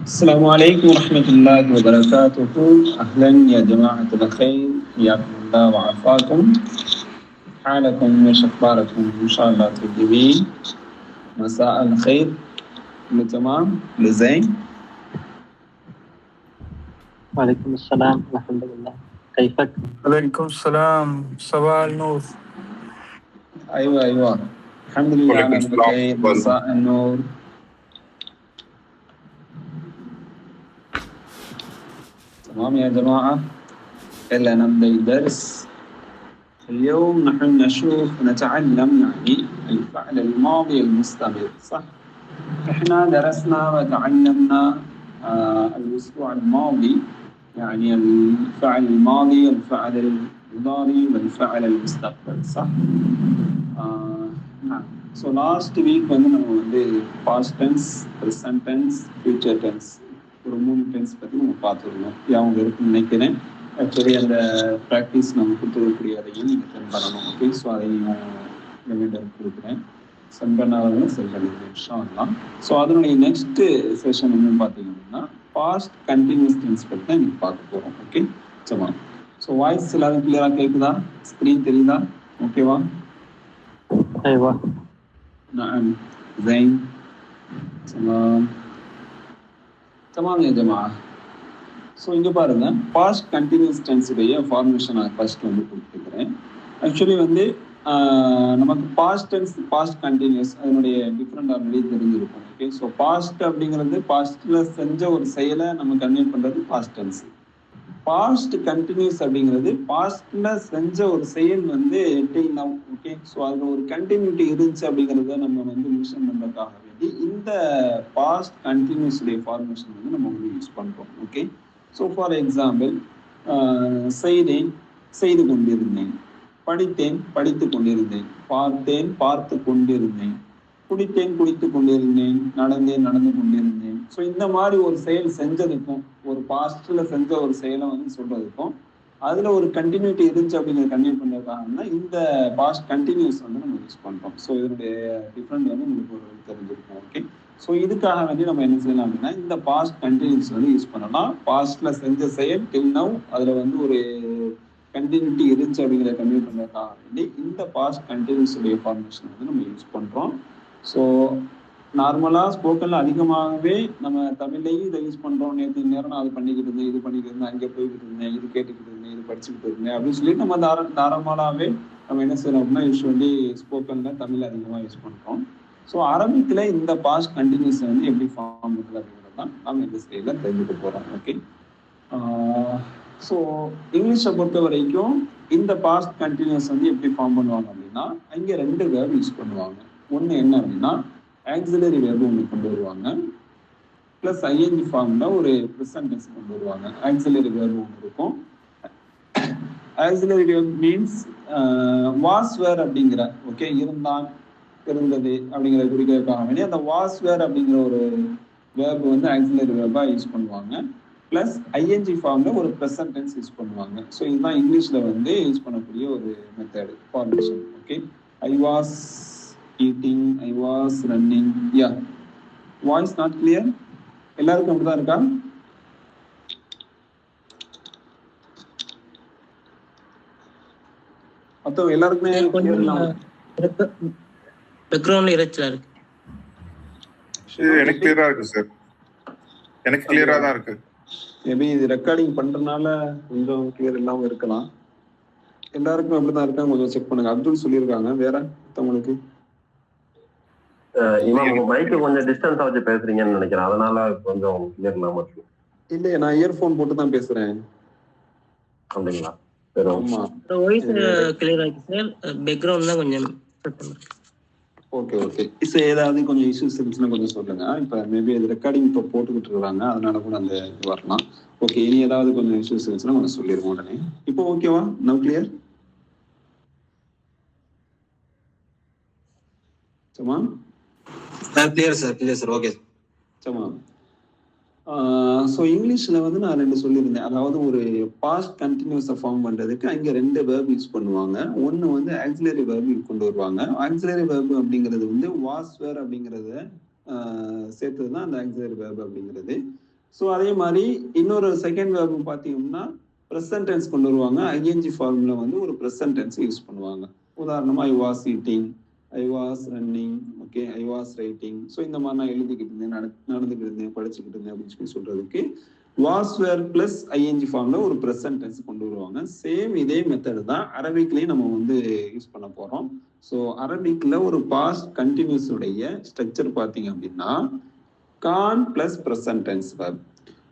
السلام عليكم ورحمة الله وبركاته. أهلا يا جماعة الخير، حياكم الله وعافاكم. حالكم وش أخباركم؟ إن شاء الله طيبين. مساء الخير. كله تمام؟ كله زين؟ وعليكم السلام الحمد لله. كيفك؟ عليكم السلام، صباح النور. أيوة الحمد لله وعليكم أنا السلام. بخير. مساء النور. تمام يا جماعة، يلا نبدأ الدرس. اليوم نحن نتعلم يعني الفعل الماضي المستمر، صح؟ احنا درسنا وتعلمنا الأسبوع الماضي يعني الفعل الماضي، الفعل المضارع والفعل المستقبل، صح؟ نعم. So last week வந்து நம்ம வந்து past tense, present tense, future tense ஒரு 3 டென்ஸ் பற்றி நம்ம பார்த்துருந்தோம். அவங்க இருக்குன்னு நினைக்கிறேன். ஆக்சுவலி அந்த ப்ராக்டிஸ் நம்ம கொடுத்துருக்கக்கூடிய அதையும் நீங்கள் சென்ட் பண்ணணும். ஓகே, ஸோ அதையும் ரிமைண்டர் கொடுக்குறேன். சென்ட் பண்ணாதவங்க சென்ட் பண்ணிக்கலாம். ஸோ அதனுடைய நெக்ஸ்ட் செஷன் என்னன்னு பார்த்தீங்கன்னா பாஸ்ட் கண்டினியூஸ் டென்ஸ் பற்றி தான் நீங்கள் பார்க்க போகிறோம். ஓகே, சரி. ஸோ வாய்ஸ் எல்லாரும் கிளியராக கேட்குதா? ஸ்க்ரீன் தெரியுதா? ஓகேவா? أيوة. نعم زين تمام تمام يا جماعة. ஸோ இங்கே பாருங்க, பாஸ்ட் கண்டினியூஸ் டென்ஸுடைய ஃபார்மேஷன் நான் ஃபர்ஸ்ட் வந்து கொடுத்துருக்கிறேன். ஆக்சுவலி வந்து நமக்கு பாஸ்ட் டென்ஸ், பாஸ்ட் கண்டினியூஸ் அதனுடைய டிஃப்ரெண்ட் ஆல்ரெடி தெரிஞ்சிருக்கும். ஓகே, ஸோ பாஸ்ட் அப்படிங்கிறது பாஸ்ட்ல செஞ்ச ஒரு செயலை நம்ம கன்வெர்ட் பண்ணுறது பாஸ்ட் டென்ஸ். பாஸ்ட் கண்டினியூஸ் அப்படிங்கிறது பாஸ்ட்ல செஞ்ச ஒரு செயல் வந்து டில் நவ். ஓகே, ஸோ அதில் ஒரு கண்டினியூட்டி இருந்துச்சு அப்படிங்கிறத நம்ம வந்து மென்ஷன் பண்ணுறதுக்காக வேண்டி இந்த பாஸ்ட் கண்டினியூஸுடைய ஃபார்மேஷன் வந்து நம்ம வந்து யூஸ் பண்ணுறோம். ஓகே, ஸோ ஃபார் எக்ஸாம்பிள் செய்தேன், செய்து கொண்டிருந்தேன், படித்தேன், படித்து கொண்டிருந்தேன், பார்த்தேன், பார்த்து கொண்டிருந்தேன், குடித்தேன், குடித்து கொண்டிருந்தேன், நடந்தேன், நடந்து கொண்டிருந்தேன். ஸோ இந்த மாதிரி ஒரு செயல் செஞ்சதுக்கும் ஒரு பாஸ்ட்ல செஞ்ச ஒரு செயலை வந்து சொல்றதுக்கும் அதுல ஒரு கண்டினியூட்டி இருந்துச்சு அப்படிங்கிறத கன்வெர்ட் பண்றதுக்காக இந்த பாஸ்ட் கண்டினியூஸ் வந்து நம்ம யூஸ் பண்றோம். ஸோ இதனுடைய டிஃப்ரெண்ட் வந்து உங்களுக்கு ஒரு தெரிஞ்சிருக்கும். ஓகே, ஸோ இதுக்காக வேண்டி நம்ம என்ன செய்யலாம் அப்படின்னா இந்த பாஸ்ட் கண்டினியூஸ் வந்து யூஸ் பண்ணலாம். பாஸ்ட்ல செஞ்ச செயல் டில் நவ் அதுல வந்து ஒரு கண்டினியூட்டி இருந்துச்சு அப்படிங்கிறத கன்வெர்ட் பண்றதுக்காக வேண்டி இந்த பாஸ்ட் கண்டினியூஸ் உடைய ஃபார்மேஷன் வந்து நம்ம யூஸ் பண்றோம். ஸோ நார்மலாக ஸ்போக்கன்ல அதிகமாகவே நம்ம தமிழ்லையும் இதை யூஸ் பண்ணுறோம். நேற்று நேரம் நான் அது பண்ணிக்கிட்டு இருந்தேன், இது பண்ணிக்கிட்டு இருந்தேன், அங்கே போய்கிட்டு இருந்தேன், இது கேட்டுக்கிட்டு இருந்தேன், இது படிச்சுக்கிட்டு இருந்தேன் அப்படின்னு சொல்லிட்டு நம்ம நார்மலாகவே நம்ம என்ன செய்யறோம் அப்படின்னா யூஸ்வலி ஸ்போக்கன்ல தமிழ் அதிகமாக யூஸ் பண்ணுறோம். ஸோ அரபிக்கில் இந்த பாஸ்ட் கண்டினியூஸ் வந்து எப்படி ஃபார்ம் பண்ணுறது அப்படிங்கிறது தான் நம்ம இந்த ஸ்டைலில் தெரிஞ்சுக்க போகிறோம். ஓகே, ஸோ இங்கிலீஷை பொறுத்த வரைக்கும் இந்த பாஸ்ட் கண்டினியூஸ் வந்து எப்படி ஃபார்ம் பண்ணுவாங்க அப்படின்னா அங்கே 2 வேர்ப் யூஸ் பண்ணுவாங்க. ஒன்று என்ன அப்படின்னா ஆக்சிலரி வேர்பு ஒன்று கொண்டு வருவாங்க, பிளஸ் ஐஎன்ஜி ஃபார்ம்ல ஒரு ப்ரெசன்ட் டென்ஸ் கொண்டு வருவாங்க. ஆக்சிலரி வேர்பு ஒன்று இருக்கும். ஆக்சிலரி வேர்ப் மீன்ஸ் வாஸ் வேர் அப்படிங்கிற, ஓகே, இருந்தான், இருந்தது அப்படிங்கிற குறிக்கிறதுக்காக வேண்டி அந்த வாஸ் வேர் அப்படிங்கிற ஒரு வேர்பு வந்து ஆக்சிலரி வேர்பா யூஸ் பண்ணுவாங்க. பிளஸ் ஐஎன்ஜி ஃபார்ம்ல ஒரு ப்ரெசன்ட் டென்ஸ் யூஸ் பண்ணுவாங்க. ஸோ இதுதான் இங்கிலீஷ்ல வந்து யூஸ் பண்ணக்கூடிய ஒரு method formation. Okay, I was eating, I was running. Yeah, voice not clear? எல்லாருக்கும் அப்படிதான் இருக்கா? அப்போ எல்லாருக்குமே பேக்ரவுண்ட்ல இரைச்சலா இருக்கு. எனக்கு கிளியரா இருக்கு சார், எனக்கு கிளியரா தான் இருக்கு. மேபி இது ரெக்கார்டிங் பண்றதுனால கொஞ்சம் கிளியர் இல்லாம இருக்கலாம். எல்லாருக்கும் அப்படிதான் இருக்காங்க, கொஞ்சம் செக் பண்ணுங்க. அப்துல் சொல்லியிருக்காங்க. வேற மத்தவங்களுக்கு உங்க மைக்கு கொஞ்சம் டிஸ்டன்ஸா வச்சு பேசுறீங்கன்னு நினைக்கிறேன், அதனால கொஞ்சம் கிளியர் இல்லாம இருக்கு. இல்லையே, நான் இயர்போன் போட்டு தான் பேசுறேன். அப்படிங்களா? சரி, ஆமா, வாய்ஸ் கிளியரா இருக்கு சார், பேக்ரவுண்ட் தான் கொஞ்சம் ஓகே ஓகே. இப்போ ஏதாவது கொஞ்சம் இஷ்யூஸ் இருந்துச்சுன்னா கொஞ்சம் சொல்லுங்க. இப்போ மேபி அது ரெக்கார்டிங் இப்போ போட்டுக்கிட்டு இருக்காங்க, அதனால கூட அந்த இது வரலாம். ஓகே, இனி ஏதாவது கொஞ்சம் இஷ்யூஸ் இருந்துச்சுன்னா கொஞ்சம் சொல்லிடுவோம் உடனே. இப்போ ஓகேவா? Now clear? சமா கிளியர் சார். ஓகே சமா. ஸோ இங்கிலீஷில் வந்து நான் 2 சொல்லியிருந்தேன். அதாவது ஒரு பாஸ்ட் கண்டினியூஸை ஃபார்ம் பண்ணுறதுக்கு அங்கே 2 வேர்பு யூஸ் பண்ணுவாங்க. ஒன்று வந்து ஆக்சிலரி வேர்பு கொண்டு வருவாங்க. ஆக்சிலரி வேர்பு அப்படிங்கிறது வந்து வாஸ் வேர் அப்படிங்கிறத சேர்த்தது தான் அந்த ஆக்சிலரி வேர்பு அப்படிங்கிறது. ஸோ அதே மாதிரி இன்னொரு செகண்ட் வேர்பு பார்த்தீங்கன்னா ப்ரெசன்ட் டென்ஸ் கொண்டு வருவாங்க. ஐஎன்ஜி ஃபார்ம்ல வந்து ஒரு ப்ரெசன்ட் டென்ஸ் யூஸ் பண்ணுவாங்க. உதாரணமா I was eating, I was running, okay, I was writing. So இந்த மாதிரி நான் எழுதிக்கிட்டு இருந்தேன், நடந்துக்கிட்டு இருந்தேன், படிச்சுக்கிட்டு இருந்தேன் அப்படின்னு சொல்லி சொல்றதுக்கு வாஸ் வேர் பிளஸ் ஐஎன்ஜி ஃபார்ம்ல ஒரு ப்ரெசன்ட் டென்ஸ் கொண்டு வருவாங்க. சேம் இதே மெத்தட் தான் அரபிக்லயும் நம்ம வந்து யூஸ் பண்ண போறோம். ஸோ அரபிக்ல ஒரு பாஸ்ட் கண்டினியூஸ் உடைய ஸ்ட்ரக்சர் பார்த்தீங்க அப்படின்னா கான் பிளஸ் ப்ரெசன்ட் டென்ஸ் வேர்ப்.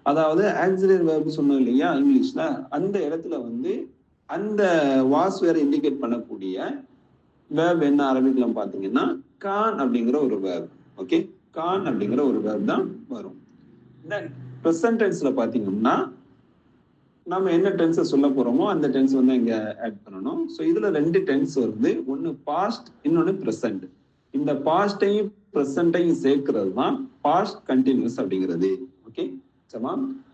அதாவது ஆக்சிலரி வேர்ப் சொன்னோம் இல்லையா இங்கிலீஷ்ல, அந்த இடத்துல வந்து அந்த வாஸ் வேர் இண்டிகேட் பண்ணக்கூடிய வேர்ப் என்ன அரபிக்ல பாத்தீங்கன்னா கான் அப்படிங்கிற ஒரு வேர்ப். ஓகே, கான் அப்படிங்கிற ஒரு வேர்ப் தான் வரும். தென் ப்ரெசன்ட் டென்ஸ்ல பாத்தீங்கன்னா நம்ம என்ன டென்ஸை சொல்ல போறோமோ அந்த டென்ஸ் வந்து இங்க ஆட் பண்ணணும். ஸோ இதுல 2 டென்ஸ் வருது, ஒன்னு பாஸ்ட், இன்னொன்னு ப்ரெசன்ட். இந்த பாஸ்டையும் ப்ரெசன்ட்டையும் சேர்க்கிறது தான் பாஸ்ட் கண்டினியூஸ் அப்படிங்கிறது. ஓகே சமா.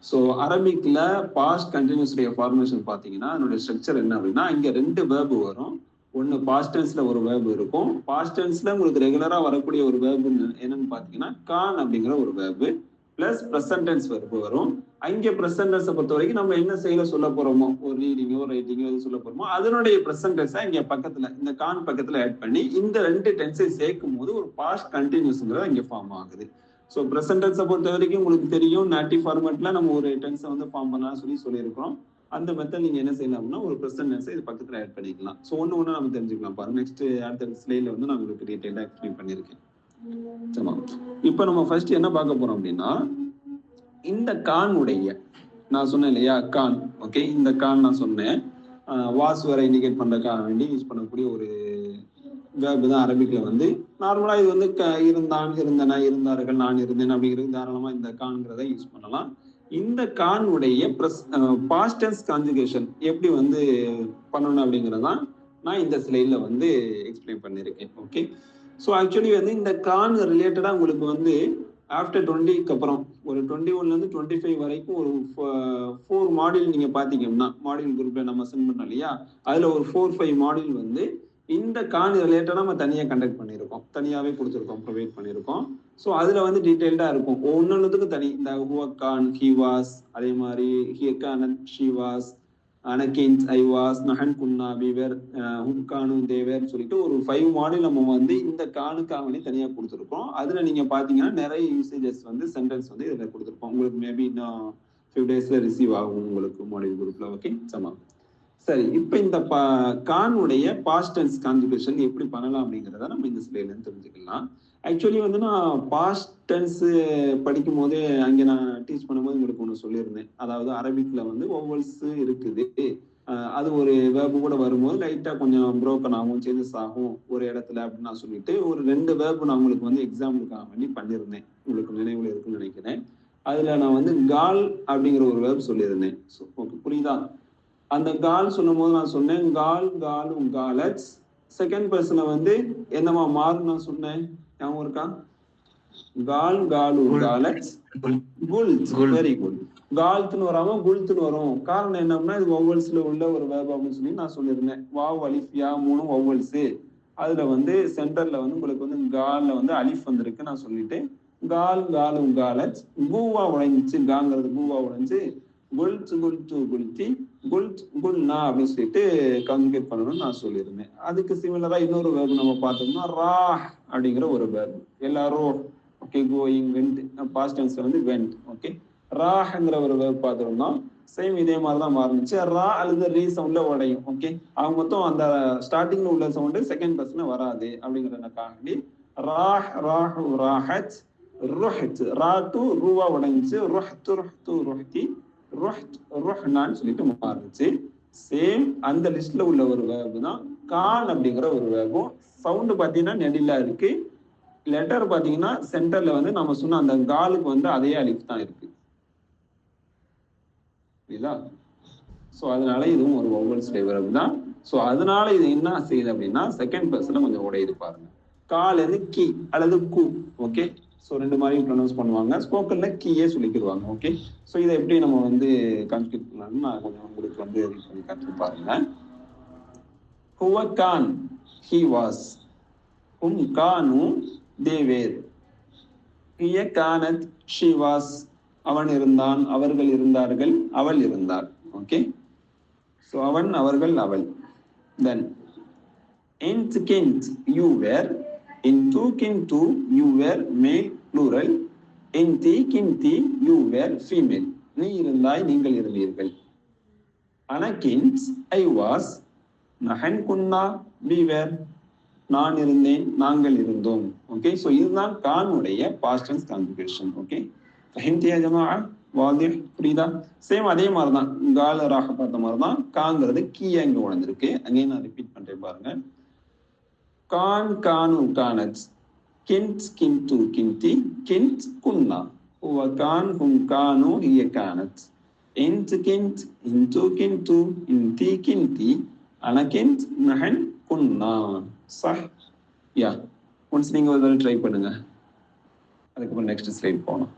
ஸோ அரபிக்ல பாஸ்ட் கண்டினியூஸ் ஃபார்மேஷன் பாத்தீங்கன்னா அதனுடைய ஸ்ட்ரக்சர் என்ன அப்படின்னா இங்க 2 வேர்பு வரும். ஒன்னு பாஸ்ட் டென்ஸ்ல ஒரு வேர்பு இருக்கும். பாஸ்ட் டென்ஸ்ல உங்களுக்கு ரெகுலரா வரக்கூடிய ஒரு வேர்பு என்னன்னு பாத்தீங்கன்னா கான் அப்படிங்கிற ஒரு verb plus present tense verb வரும். அங்கே ப்ரெசன்ட் டென்ஸை பொறுத்த வரைக்கும் நம்ம என்ன செயல சொல்ல போறோமோ, ஒரு ரீடிங்கோ ரைட்டிங்கோ எது சொல்ல போறோமோ அதனுடைய ப்ரெசன்ட் டென்ஸை இங்க பக்கத்துல இந்த கான் பக்கத்துல ஆட் பண்ணி இந்த 2 டென்ஸை சேர்க்கும் போது ஒரு பாஸ்ட் கண்டினியூஸ்ங்கிறது இங்க ஃபார்ம் ஆகுது. ஸோ ப்ரெசன்ட் டென்ஸை பொறுத்த வரைக்கும் உங்களுக்கு தெரியும், நேட்டிவ் ஃபார்மேட்ல நம்ம ஒரு டென்ஸை வந்து ஃபார்ம் பண்ணலாம் சொல்லியிருக்கிறோம். அந்த மெத்தட் நீங்க என்ன செய்யலாம் அப்படின்னா ஒரு ப்ரெசன்ட் டென்ஸை இது பக்கத்துல ஆட் பண்ணிக்கலாம். ஸோ ஒண்ணு நம்ம தெரிஞ்சுக்கலாம் பாருங்க. நெக்ஸ்ட் அடுத்த ஸ்லைட்ல வந்து நான் உங்களுக்கு டீடைலா எக்ஸ்பிளைன் பண்ணியிருக்கேன். சரி, இப்போ நம்ம ஃபர்ஸ்ட் என்ன பார்க்க போறோம் அப்படின்னா இந்த கான் உடைய, நான் சொன்னேன் இல்லையா கான், ஓகே, இந்த கான் நான் சொன்னேன் வாஸ் வேற இண்டிகேட் பண்றதுக்காக வேண்டி யூஸ் பண்ணக்கூடிய ஒரு வேர்பு தான் அரபிக்ல வந்து நார்மலா இது வந்து இருந்தான், இருந்தன, இருந்தார்கள், நான் இருந்தேன் அப்படிங்கிறது தாராளமா இந்த கான்ங்கிறத யூஸ் பண்ணலாம். இந்த கான் உடைய பாஸ்ட் டென்ஸ் கான்ஜுகேஷன் எப்படி வந்து பண்ணணும் அப்படிங்கிறதான் நான் இந்த ஸ்லைட்ல வந்து எக்ஸ்பிளைன் பண்ணியிருக்கேன். ஓகே, ஸோ ஆக்சுவலி வந்து இந்த கான் ரிலேட்டடா உங்களுக்கு வந்து ஆஃப்டர் 20க்கு அப்புறம் ஒரு 21ல 25 வரைக்கும் ஒரு 4 மாடியூல் நீங்க பாத்தீங்கன்னா மாடியூல் குரூப்ல நம்ம சென்ட் பண்ணோம் இல்லையா, அதுல ஒரு 4-5 மாடியூல் வந்து இந்த கான் ரிலேட்டடா நம்ம தனியா கண்டக்ட் பண்ணியிருக்கோம், தனியாவே கொடுத்துருக்கோம், ப்ரொவைட் பண்ணியிருக்கோம். ஸோ அதுல வந்து டீடைல்டா இருக்கும், ஒன்னொன்னுத்துக்கும் தனி. இந்த ஹுவ கான், ஹி வாஸ், அதே மாதிரி ஹிய கான், ஷி வாஸ், அனகின்ஸ், ஐ வாஸ், நஹன் குன்னா, வீவர், ஹும் கானு, தேவர் சொல்லிட்டு ஒரு 5 மாடியூல் நம்ம வந்து இந்த கானுக்காக தனியா கொடுத்துருக்கோம். அதுல நீங்க பாத்தீங்கன்னா நிறைய யூசேஜஸ் வந்து சென்டென்ஸ் வந்து இதுல கொடுத்துருப்போம். உங்களுக்கு மேபி இன்னும் ஃபியூ டேஸ்ல ரிசீவ் ஆகும் உங்களுக்கு மாடியூல் குரூப்ல. ஓகே சமா. சரி, இப்போ இந்த கானுடைய பாஸ்ட் டென்ஸ் கான்ஜுகேஷன் எப்படி பண்ணலாம் அப்படிங்கிறத நம்ம இந்த ஸ்லைட்ல இருந்து தெரிஞ்சுக்கலாம். ஆக்சுவலி வந்து நான் பாஸ்ட் டென்ஸ் படிக்கும் போதே அங்கே நான் டீச் பண்ணும்போது உங்களுக்கு ஒன்று சொல்லியிருந்தேன். அதாவது அரபிக்ல வந்து ஒவ்வொல்ஸ் இருக்குது, அது ஒரு வேர்பு கூட வரும்போது லைட்டா கொஞ்சம் புரோக்கன் ஆகும், சேஞ்சஸ் ஆகும் ஒரு இடத்துல அப்படின்னு நான் சொல்லிட்டு ஒரு 2 வேர்பு நான் உங்களுக்கு வந்து எக்ஸாம்பிளுக்காக வேண்டி பண்ணியிருந்தேன். உங்களுக்கு நினைவுல இருக்குன்னு நினைக்கிறேன். அதுல நான் வந்து கால் அப்படிங்கிற ஒரு வேர்பு சொல்லியிருந்தேன். ஓகே புரியுதா? அந்த கால் சொல்லும் போது நான் சொன்னேன் கால், காலும், காலட்ஸ். செகண்ட் பர்சனை வந்து என்னமா மாறும் நான் சொன்னேன், ஞாபகம் இருக்கா? கால், காலு, காலட்ஸ், குல்ஸ். Very good. கால்த்துன்னு வராம குல்த்துன்னு வரும். காரணம் என்னன்னா இது ஒவ்வொல்ஸ்ல உள்ள ஒரு வேர்பு அப்படின்னு சொல்லி நான் சொல்லியிருந்தேன். வாவ், அலிஃப், யா 3 ஒவ்வொல்ஸ். அதுல வந்து சென்டர்ல வந்து உங்களுக்கு வந்து கால்ல வந்து அலிஃப் வந்திருக்கு நான் சொல்லிட்டு கால், காலும், காலட்ஸ், கூவா உழைஞ்சிச்சு, காங்கிறது கூவா உழைஞ்சு குல்த், குல்து, குல்தி, குல்த், குல்னா அப்படின்னு சொல்லிட்டு கான்ஜுகேட் பண்ணணும்னு நான் சொல்லியிருந்தேன். அதுக்கு சிமிலரா இன்னொரு வேர்பு நம்ம பார்த்தோம்னா ரா அப்படிங்கிற ஒரு வேர்பு. எல்லாரும் ஓகே, கோயிங், வெண்ட், பாஸ்ட் டென்ஸ்ல வந்து வெண்ட். ஓகே, ராஹ்ங்கிற ஒரு வேர்பு பார்த்தோம்னா சேம் இதே மாதிரி தான் மாறுச்சு. ரா அல்லது ரீ சவுண்ட்ல உடையும். ஓகே, அவங்க மொத்தம் அந்த ஸ்டார்டிங்ல உள்ள சவுண்டு செகண்ட் பர்சன்ல வராது அப்படிங்கிறதுக்காண்டி ராஹ், ராஹு, ராஹத், ருஹத், ரா டு ரூவா உடைஞ்சிச்சு, ருஹ்து, ருஹ்து, ருஹ்தி, ருஹ்னான்னு சொல்லிட்டு மாறுச்சு. சேம் அந்த லிஸ்ட்ல உள்ள ஒரு வேர்பு தான் கான் அப்படிங்கிற ஒரு வேர்பும். சவுண்டு பாத்தீங்கன்னா நெடிலா இருக்கு, லெட்டர் பாத்தீங்கன்னா சென்டர்ல வந்து நம்ம சொன்ன அந்த காலுக்கு வந்து அதே அலிஃப் தான் இருக்கு. புரியுதா? ஸோ அதனால இதுவும் ஒரு ஒவ்வொல்ஸ் வேர்பு தான். ஸோ அதனால இது என்ன செய்யுது அப்படின்னா செகண்ட் பர்சன்ல கொஞ்சம் உடையுது பாருங்க. கால் வந்து கி அல்லது கு. ஓகே, ஸோ 2 மாதிரியும் ப்ரொனவுன்ஸ் பண்ணுவாங்க. ஸ்போக்கன்ல கீயே சொல்லிக்கிடுவாங்க. ஓகே, ஸோ இதை எப்படி நம்ம வந்து கான்ஃபிகர் பண்ணலாம்னு நான் கொஞ்சம் உங்களுக்கு வந்து ரீட் பண்ணி காட்டு பாருங்க. ஹுவ Khan, he was, Hum Kanu, they where, ஹிய கானத், she was, அவன் இருந்தான், அவர்கள் இருந்தார்கள், அவள் இருந்தாள். ஓகே, ஸோ அவன், அவர்கள், அவள். தென் int kint you were, into kintu you were male plural, inti kinti you were female. நீ இருந்தாய், நீங்கள் இருந்தீர்கள். ana kint I was, nahan kunna we were, நான் இருந்தேன், நாங்கள் இருந்தோம். ஓகே, ஸோ இதுதான் கானுடைய பாஸ்ட் டென்ஸ் கான்ஜுகேஷன். ஓகே, ஃபஹிம்தி யா ஜமாஅ? வாதிஹ், புரியுதா? சேம் அதே மாதிரி தான் கால ராக பார்த்த மாதிரி தான் காங்கிறது கீயா இங்க உணர்ந்திருக்கு. அங்கேயும் நான் ரிப்பீட் பண்றேன் பாருங்க. கான் கானு கானத், கிண்ட் கிந்து கிந்தி, கிண்ட் குன்னா, ஹுவ கான் ஹும் கானு ஹிய கானத், இன்ட் கிண்ட் இன்டு கிந்து இன்தி கிந்தி, அன கிண்ட் நஹன் குன்னா. சஹ்? யா, ஒன்ஸ் நீங்க ஒரு தடவை ட்ரை பண்ணுங்க, அதுக்கப்புறம் நெக்ஸ்ட் ஸ்லைட் போகணும்.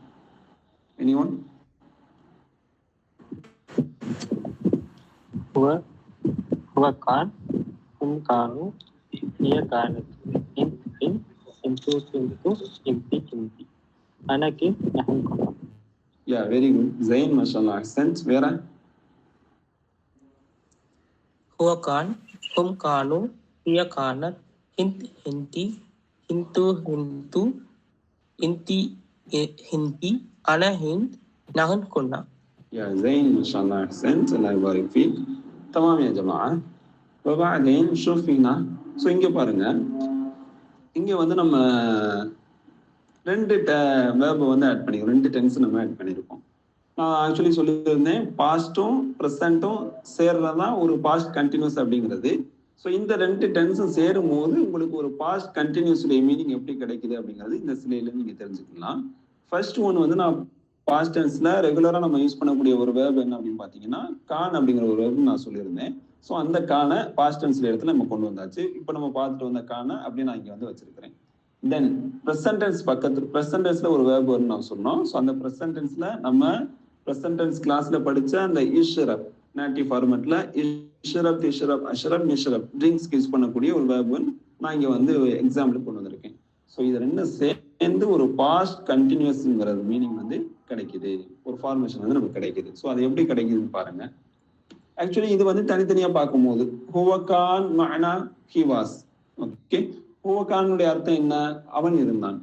Anyone? هو كان هم كانوا هي كانت انت كنت انتو كنتوا انتي كنتي انا كنت نحن كنا. Yeah, very good. Zain, mashallah, accent. Vera? هو كان هم كانوا هي كانت انت هنتي انتو هنتو انتي هنتي انا هند نحن كنا. Yeah, Zain, mashallah, accent. Allah yabarik feek. تمام يا جماعة. وبعدين شوف هنا. So இங்கே பாருங்க, இங்கே வந்து நம்ம ரெண்டு வேர்பை வந்து ஆட் பண்ணிக்கிறோம், ரெண்டு டென்ஸ் நம்ம ஆட் பண்ணியிருக்கோம். நான் ஆக்சுவலி சொல்லியிருந்தேன் பாஸ்ட்டும் ப்ரெசண்ட்டும் சேர்றதான் ஒரு பாஸ்ட் கண்டினியூஸ் அப்படிங்கிறது. ஸோ இந்த ரெண்டு டென்ஸும் சேரும் போது உங்களுக்கு ஒரு பாஸ்ட் கண்டினியூஸுடைய மீனிங் எப்படி கிடைக்குது அப்படிங்கிறது இந்த சிலையில நீங்க தெரிஞ்சுக்கலாம். ஃபர்ஸ்ட் ஒன் வந்து நான் பாஸ்ட் டென்ஸ்ல ரெகுலரா நம்ம யூஸ் பண்ணக்கூடிய ஒரு வேர்ப் என்ன அப்படின்னு பாத்தீங்கன்னா கான் அப்படிங்கிற ஒரு வேர்ப் நான் சொல்லியிருந்தேன். ஸோ அந்த கான பாஸ்ட் டென்ஸ்ல இடத்துல நம்ம கொண்டு வந்தாச்சு. இப்போ நம்ம பார்த்துட்டு வந்த கான அப்படின்னு நான் இங்க வந்து வச்சிருக்கிறேன். தென் ப்ரெசன்ட் டென்ஸ் பக்கத்துல ப்ரெசன்ட் டென்ஸ்ல ஒரு வேர்ப் வரும்னு நான் சொன்னோம். ஸோ அந்த ப்ரெசன்ட் டென்ஸ்ல நம்ம ப்ரெசன்ட் டென்ஸ் கிளாஸ்ல படிச்ச அந்த இஷ்ரப் நேட்டிவ் ஃபார்மேட்ல இஷ்ரப் இஷ்ரப் அஷ்ரப் மிஷ்ரப் ட்ரிங்க்ஸ்க்கு யூஸ் பண்ணக்கூடிய ஒரு வேர்ப் நான் இங்க வந்து எக்ஸாம்பிள் கொண்டு வந்திருக்கேன். ஸோ இது ரெண்டும் சேர்ந்து ஒரு பாஸ்ட் கண்டினியூஸ்ங்கிறது மீனிங் வந்து கிடைக்குது, ஒரு ஃபார்மேஷன் வந்து நமக்கு கிடைக்குது. ஸோ அது எப்படி கிடைக்குதுன்னு பாருங்க. ஆக்சுவலி இது வந்து தனித்தனியா பார்க்கும்போது ஹுவகான் மஅனா ஹி வாஸ். ஓகே, ஹுவகானுடைய அர்த்தம் என்ன? அவன் இருந்தான்.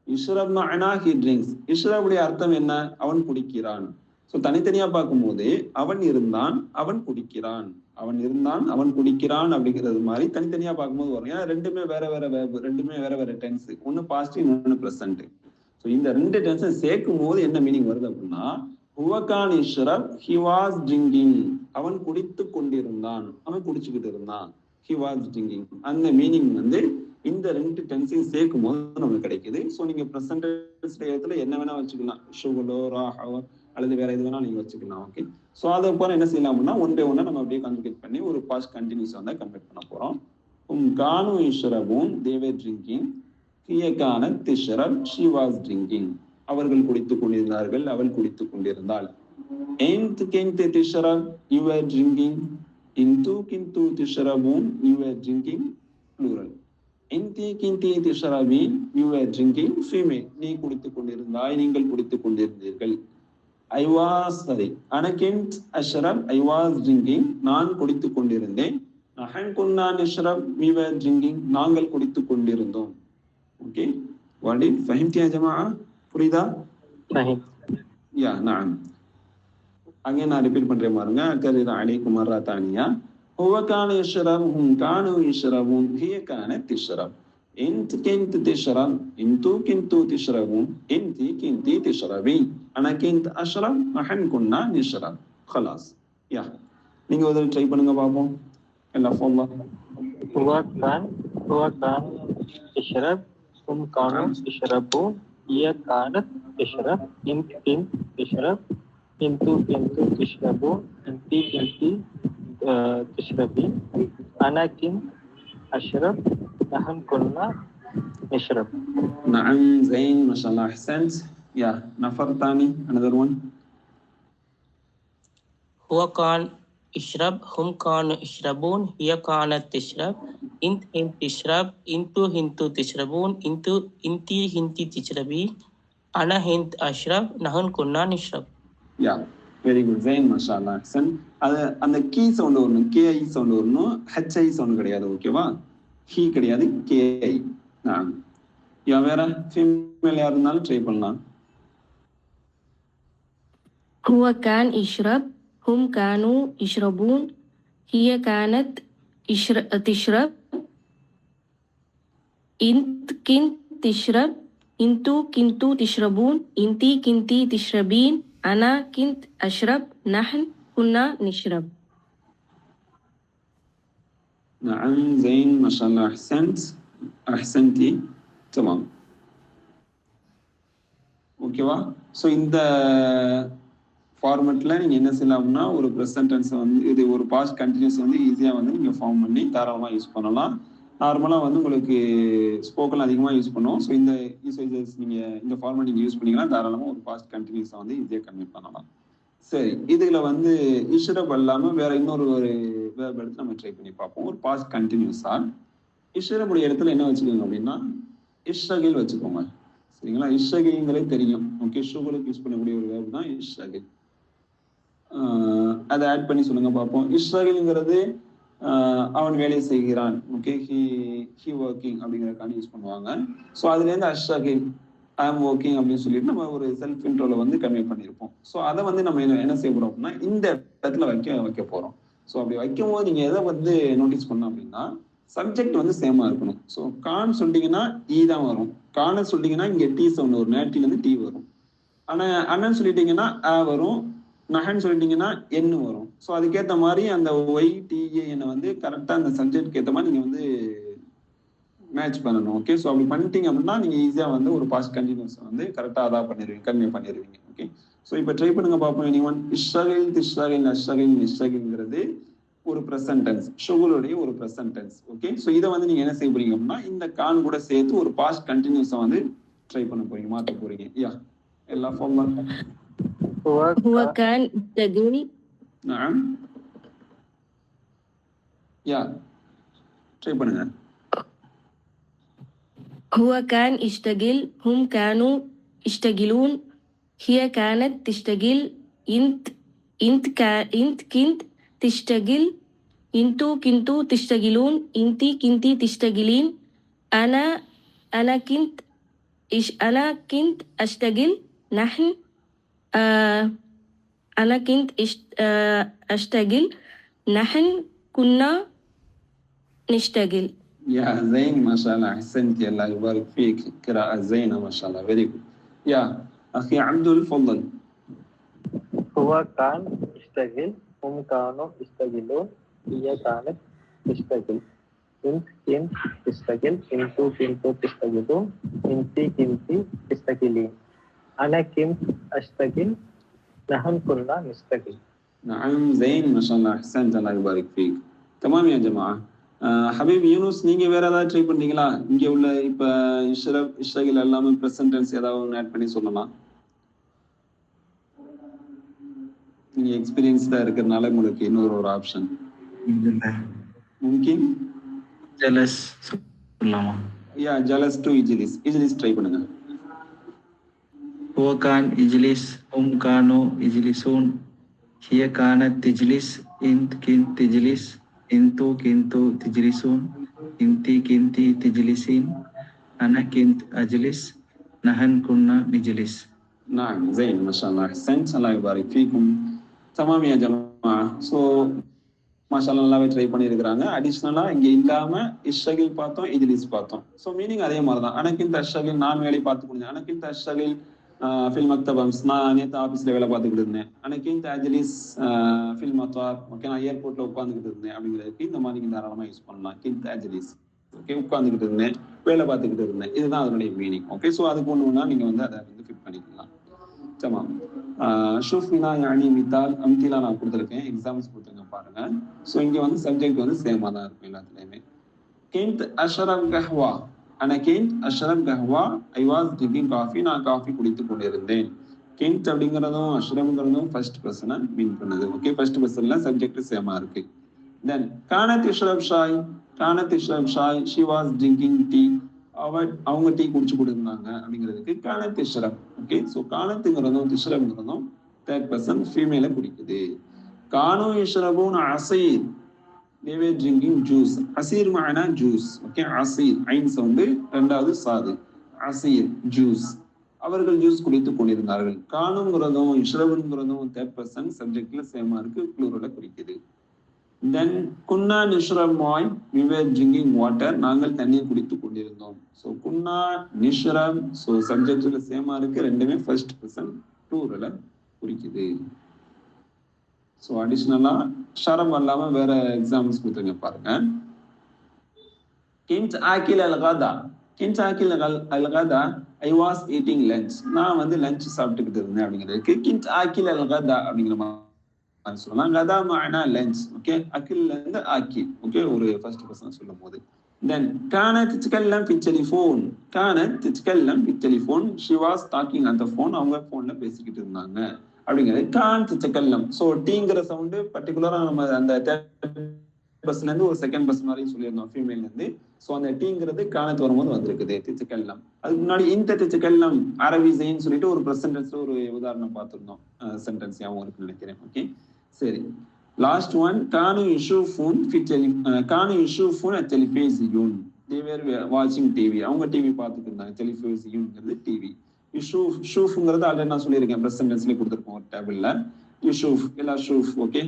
இஷ்ரப் மஅனா ஹி ட்ரிங்க்ஸ். இஷ்ரபுடைய அர்த்தம் என்ன? அவன் குடிக்கிறான். ஸோ தனித்தனியா பார்க்கும்போது அவன் இருந்தான், அவன் குடிக்கிறான், அவன் இருந்தான், அவன் குடிக்கிறான் அப்படிங்கிறது மாதிரி தனித்தனியா பார்க்கும்போது வரும். ஏன்னா ரெண்டுமே வேற வேற வேர்பு, ரெண்டுமே வேற வேற டென்ஸ், ஒன்னு பாசிட்டிவ் இன்னொன்னு ப்ரெசன்ட். ஸோ இந்த ரெண்டு டென்ஸை சேர்க்கும் போது என்ன மீனிங் வருது அப்படின்னா ஹுவகான் இஷ்ரப் ஹி வாஸ் ட்ரிங்கிங். அவன் குடித்து கொண்டிருந்தான், அவன் குடிச்சுக்கிட்டு இருந்தான். He was drinking. அந்த மீனிங் வந்து இந்த ரெண்டு டென்ஸையும் சேர்க்கும் போது நமக்கு கிடைக்குது. ஸோ நீங்க ப்ரெசன்ட் இடத்துல என்ன வேணா வச்சுக்கலாம், ஷுகுலோ ராஹோ அல்லது வேற எது வேணா நீங்க வச்சுக்கலாம். ஓகே, ஸோ அதை போல என்ன செய்யலாம் அப்படின்னா ஒன் பை ஒன்னா நம்ம அப்படியே கன்வெர்ட் பண்ணி ஒரு பாஸ்ட் கண்டினியூஸ் வந்து கன்வெர்ட் பண்ண போறோம். கானு இஷ்ரபூன் தே வேர் ட்ரிங்கிங், ஹியகான திஷ்ரப் ஷி வாஸ் ட்ரிங்கிங். அவர்கள் குடித்துக் கொண்டிருந்தார்கள், அவள் குடித்துக் கொண்டிருந்தாள். என்த் கென்த் திஷ்ரப் யூ வேர் ட்ரிங்கிங், இன்து கிந்து திஷ்ரபூன் யூ வேர் ட்ரிங்கிங் ப்ளூரல். இன்தி கிந்தி திஷ்ரபீன் யூ வேர் ட்ரிங்கிங் ஃபீமேல். நீ குடித்துக் கொண்டிருந்தாய், நீங்கள் குடித்துக் கொண்டிருந்தீர்கள். ஐ வாஸ் சரி அனகிண்ட் அஷ்ரப் ஐ வாஸ் ட்ரிங்கிங். நான் குடித்துக் கொண்டிருந்தேன். நஹன் குன்னா நிஷ்ரப் வி வேர் ட்ரிங்கிங். நாங்கள் குடித்துக் கொண்டிருந்தோம். ஓகே, வாடி ஃபஹிம்தி யா ஜமாஅ? புரியுதா? فهم. யா நஅம். அங்கே நான் ரிப்பீட் பண்றேன் பாருங்க. அக்கரித அலைக்கும் மர்ரா தானியா. ஹுவ கான யஷ்ரப் ஹும் கானு யஷ்ரபூன் ஹிய கானத் தஷ்ரப். انت كنت تشرب انتو كنتوا تشربون انتي كنتي تشربين انا كنت اشرب نحن كنا نشرب. خلاص يا நீங்க ஒரு ட்ரை பண்ணுங்க பாப்போம். எல்லாம் ஃபோன்ல هو كان يشرب هم كانوا يشربون هي كانت تشرب انت كنت تشرب انتو كنتوا تشربون انتي كنتي تشربين انا كنت اشرب نحن كنا نشرب. نعم زين ما شاء الله احسنت. يا نفر ثاني another one. هو كان يشرب هم كانوا يشربون هي كانت تشرب انت هنت تشرب انتو هنتو تشربون انتي هنتي تشربين أنا هند أشرب نحن كنا نشرب. Ya very good ஜெயின் மஷாலா அஹ்சன். அது அந்த கீ சவுண்ட் வரணும், கேஐ சவுண்ட் வரணும், ஹெச்ஐ சவுண்ட் கிடையாது. ஓகேவா? ஹீ கிடையாது, கேஐ. யா வேற ஃபீமேல் யார் இருந்தாலும் ட்ரை பண்ணலாம். هو كان يشرب هم كانوا يشربون هي كانت تشرب انت كنت تشرب انتوا كنتوا تشربون انتي كنتي تشربين انا كنت اشرب نحن كنا نشرب. نعم زين ما شاء الله احسنت احسنتي تمام. ஓகேவா? ஸோ இந்த ஃபார்மெட்டில் நீங்கள் என்ன செய்யலாம்னா ஒரு ப்ரெசன்ட் டென்ஸ் வந்து இது ஒரு பாஸ்ட் கண்டினியூஸ் வந்து ஈஸியாக வந்து நீங்கள் ஃபார்ம் பண்ணி தாராளமாக யூஸ் பண்ணலாம். நார்மலாக வந்து உங்களுக்கு ஸ்போக்கன் அதிகமாக யூஸ் பண்ணுவோம். ஸோ இந்த யூசேஜஸ் நீங்கள் இந்த ஃபார்மெட் நீங்கள் யூஸ் பண்ணிங்கன்னா தாராளமாக ஒரு பாஸ்ட் கண்டினியூஸாக வந்து ஈஸியாக கன்வெர்ட் பண்ணலாம். சரி, இதில் வந்து இஷ்ரப் இல்லாமல் வேற இன்னொரு ஒரு வேர்ப் எடுத்து நம்ம ட்ரை பண்ணி பார்ப்போம். ஒரு பாஸ்ட் கண்டினியூஸாக இஷ்ரபுடைய இடத்துல என்ன வச்சுக்கோங்க அப்படின்னா இஷ்ரகில் வச்சுக்கோங்க. சரிங்களா? இஷ்ரகிங்கிறது தெரியும். ஓகே, ஷுகுலுக்கு யூஸ் பண்ணக்கூடிய ஒரு வேர்ப் தான் இஷ்ரகில். அதை ஆட் பண்ணி சொல்லுங்க பார்ப்போம். இஷ்ரகில்ங்கிறது அவன் வேலை செய்கிறான். ஓகே, ஹி ஒர்க்கிங் அப்படிங்கிறதுக்கான யூஸ் பண்ணுவாங்க. ஸோ அதுலேருந்து அஷ்ரகில் ஐ ஆம் ஒர்க்கிங் அப்படின்னு சொல்லிட்டு நம்ம ஒரு செல்ஃப் இன்ட்ரோல வந்து கன்வே பண்ணியிருப்போம். ஸோ அதை வந்து நம்ம என்ன செய்ய போறோம் அப்படின்னா இந்த இடத்துல வைக்க போறோம். ஸோ அப்படி வைக்கும் போது நீங்க எதை வந்து நோட்டீஸ் பண்ணோம் அப்படின்னா சப்ஜெக்ட் வந்து சேமா இருக்கணும். ஸோ கான் சொல்லிட்டீங்கன்னா ஈ தான் வரும். கானை சொல்லிட்டீங்கன்னா இங்கே டி சவுண்ட் வரும், நேட்டிலேருந்து டி வரும். ஆனால் அண்ணன் சொல்லிட்டீங்கன்னா ஆ வரும், நகன் சொல்லிட்டீங்கன்னா என்னு வரும். ஸோ அதுக்கேற்ற மாதிரி அந்த ஒய் டிஏஎன்னை வந்து கரெக்டாக அந்த சப்ஜெக்ட்க்கு ஏற்ற மாதிரி நீங்கள் வந்து மேட்ச் பண்ணணும். ஓகே, ஸோ அப்படி பண்ணிட்டீங்க அப்படின்னா நீங்கள் ஈஸியாக வந்து ஒரு பாஸ்ட் கண்டினியூஸ் வந்து கரெக்டாக அதான் பண்ணிடுவீங்க, கன்வே பண்ணிடுவீங்க. ஓகே, ஸோ இப்போ ட்ரை பண்ணுங்க பார்ப்போம். anyone இஷ்ரகில் திஷ்ரகில் அஷ்ரகில் நிஷ்ரகில்ங்கிறது ஒரு ப்ரெசன்ட் டென்ஸ், ஷுகுலுடைய ஒரு ப்ரெசன்ட் டென்ஸ். ஓகே, ஸோ இதை வந்து நீங்கள் என்ன செய்ய போறீங்க அப்படின்னா இந்த கான் கூட சேர்த்து ஒரு பாஸ்ட் கண்டினியூஸாக வந்து ட்ரை பண்ண போறீங்க, மாற்ற போறீங்க. யா எல்லா ஃபார்ம் هو كان يشتغل نعم யா ட்ரை பண்ணுங்க. هو كان يشتغل هم كانوا يشتغلون هي كانت تشتغل انت كنت تشتغل انتوا كنتوا تشتغلون انتي كنتي تشتغلين انا كنت اشتغل نحن انا كنت اشتغل نحن كنا نشتغل. يا زين ما شاء الله احسنتي الله يبارك فيك، قراءة زينة ما شاء الله فيري جود. يا اخي عبد تفضل. هو كان يشتغل هم كانوا يشتغلون هي كانت تشتغل انت كنت تشتغل انتوا كنتوا تشتغلون انتي كنتي تشتغلين انا كنت اشتغل نحن كنا نشتغل. نعم زين ما شاء الله احسنت الله يبارك فيك. تمام يا جماعة. ஹபீப் யூனுஸ் நீங்க வேற ஏதாவது ட்ரை பண்ணீங்களா? இங்க உள்ள இப்ப இஷ்ரகில் எல்லாமே பிரசன்ட் டென்ஸ் ஏதாவது ஒன்று ஆட் பண்ணி சொல்லலாம். நீங்க எக்ஸ்பீரியன்ஸ்டா இருக்கிறதுனால உங்களுக்கு இன்னொரு ஒரு ஆப்ஷன் மும்கின் ஜலஸ் சொல்லலாமா? யா ஜலஸ் டு இஜ்லிஸ் ட்ரை பண்ணுங்க. هو كان يجلس هم كانوا يجلسون هي كانت تجلس انت كنت تجلس انتوا كنتوا تجلسون انتي كنتي تجلسين انا كنت اجلس نحن كنا نجلس. نعم زين ما شاء الله احسنت الله يبارك فيكم. تمام يا جماعة. ஸோ மாஷால்லா நல்லாவே ட்ரை பண்ணியிருக்கிறாங்க. அடிஷ்னலாக இங்கே இல்லாமல் இஷ்ரகில் பார்த்தோம், இஜ்லிஸ் பார்த்தோம். ஸோ மீனிங் அதே மாதிரி தான். அனக்கின் அஷ்ரகில் நான் வேலை பார்த்து முடிஞ்சேன். அனக்கின் அஷ்ரகில் ஃபில் மக்தபம்ஸ் நான் நேற்று ஆஃபீஸில் வேலை பார்த்துக்கிட்டு இருந்தேன். அனக்கின் அஜ்லிஸ் ஃபில் மத்வார் ஓகே நான் ஏர்போர்ட்டில் உட்காந்துக்கிட்டு இருந்தேன் அப்படிங்கிறதுக்கு இந்த மாதிரி நீங்கள் தாராளமாக யூஸ் பண்ணலாம். கின் அஜ்லிஸ் ஓகே உட்காந்துக்கிட்டு இருந்தேன், வேலை பார்த்துக்கிட்டு இருந்தேன், இதுதான் அதனுடைய மீனிங். ஓகே, ஸோ அதுக்கு ஒன்றுனா நீங்கள் வந்து அதை வந்து ஃபிட் பண்ணிக்கலாம். தமாம். ஷூஃபினா யானி மித்தால் அம்திலா நான் கொடுத்துருக்கேன், எக்ஸாம்பிள்ஸ் கொடுத்துருக்கேன் பாருங்க. ஸோ இங்கே வந்து சப்ஜெக்ட் வந்து சேமாக தான் இருக்கும் எல்லாத்துலேயுமே. கிந்த் அஷ்ரப் கஹ்வா அன கிந்த் அஷ்ரப் கஹ்வா ஐ வாஸ் ட்ரிங்கிங் காஃபி நான் காஃபி குடித்து கொண்டிருந்தேன். கிந்த் அப்படிங்கிறதும் அஷ்ரப்ங்கிறதும் ஃபர்ஸ்ட் பர்சனை மீன் பண்ணுது. ஓகே, ஃபர்ஸ்ட் பர்சன்ல சப்ஜெக்ட் சேமா இருக்கு. தென் கானத் இஷ்ரப் ஷாய் ஷி வாஸ் ட்ரிங்கிங் டீ அவங்க டீ குடிச்சு கொடுத்துருந்தாங்க அப்படிங்கிறதுக்கு கானத் இஷ்ரப் ஓகே. ஸோ கானத்துங்கிறதும் திஷ்ரப்ங்கிறதும் தேர்ட் பர்சன் ஃபீமேலை குறிக்குது. கானு யஷ்ரபூன் அசீர், they were drinking juice. அசீர் மஅனா ஜூஸ். ஓகே, அசீர் ஐன் சவுண்டு, ரெண்டாவது சாது, அசீர் ஜூஸ். அவர்கள் ஜூஸ் குடித்துக் கொண்டிருந்தார்கள். கானுங்கிறதும் யஷ்ரபுங்கிறதும் தேர்ட் பர்சன் சப்ஜெக்ட்ல சேமா இருக்கு, ப்ளூரலை குறிக்குது. தென் குன்னா நிஷ்ரப் மாய், we were drinking water, நாங்கள் தண்ணீர் குடித்துக் கொண்டிருந்தோம். ஸோ குன்னா நிஷ்ரப், ஸோ சப்ஜெக்ட்ல சேமா இருக்கு, ரெண்டுமே ஃபர்ஸ்ட் பர்சன் ப்ளூரலை குறிக்குது. ஸோ அடிஷ்னலா ஷரம் அல்லாம வேற எக்ஸாம்பிள்ஸ் கொடுத்துருங்க பாருங்க. கின்ட் ஆக்கில் அல்காதா, கின்ட் ஆக்கில் அல்காதா, ஐ வாஸ் ஈட்டிங் லஞ்ச், நான் வந்து லஞ்ச் சாப்பிட்டுக்கிட்டு இருந்தேன் அப்படிங்கிறதுக்கு கின்ட் ஆக்கில் அல்காதா அப்படிங்கிற மாதிரி சொல்லலாம். கதா மஅனா லஞ்ச். ஓகே, அக்கில்ல இருந்து ஆக்கில். ஓகே, ஒரு ஃபர்ஸ்ட் பர்சன் சொல்லும் போது. தென் கானத் தத்கல்லம் ஃபி டெலிஃபோன், கானத் தத்கல்லம் ஃபி telephone, she was talking on the phone, அவங்க ஃபோன்ல பேசிக்கிட்டு இருந்தாங்க அப்படிங்கிறது கான் தத்கல்லம். ஸோ டீங்கிற சவுண்டு பர்டிகுலரா நம்ம அந்த தேர்ட் பர்சன்ல இருந்து ஒரு செகண்ட் பர்சன் வரையும் சொல்லியிருந்தோம் ஃபீமேல்ல இருந்து. ஸோ அந்த டீங்கிறது கானத்து வரும்போது வந்திருக்குது தத்கல்லம். அதுக்கு முன்னாடி இந்த தத்கல்லம் அரபி ஜெயின் சொல்லிட்டு ஒரு ப்ரெசன்டென்ஸ்ல ஒரு உதாரணம் பார்த்திருந்தோம், சென்டென்ஸ் யாவும் இருக்குன்னு நினைக்கிறேன். ஓகே, சரி. லாஸ்ட் ஒன், கானு யுஷூஃபூன் ஃபி கானு யுஷூஃபூன் அட் டெலிஃபிஸியூன், they were watching டிவி, அவங்க டிவி பார்த்துட்டு இருந்தாங்க. டெலிஃபிஸியூன்ங்கிறது டிவி. யூஷூஃப், ஷூஃப்ங்கிறது ஆல்ரெடி நான் சொல்லியிருக்கேன், ப்ரெசன்ட் டென்ஸ்லேயே கொடுத்துருக்கோம் ஒரு டேபிள்ல. யூஷூஃப் இல்ல ஷூஃப். ஓகே,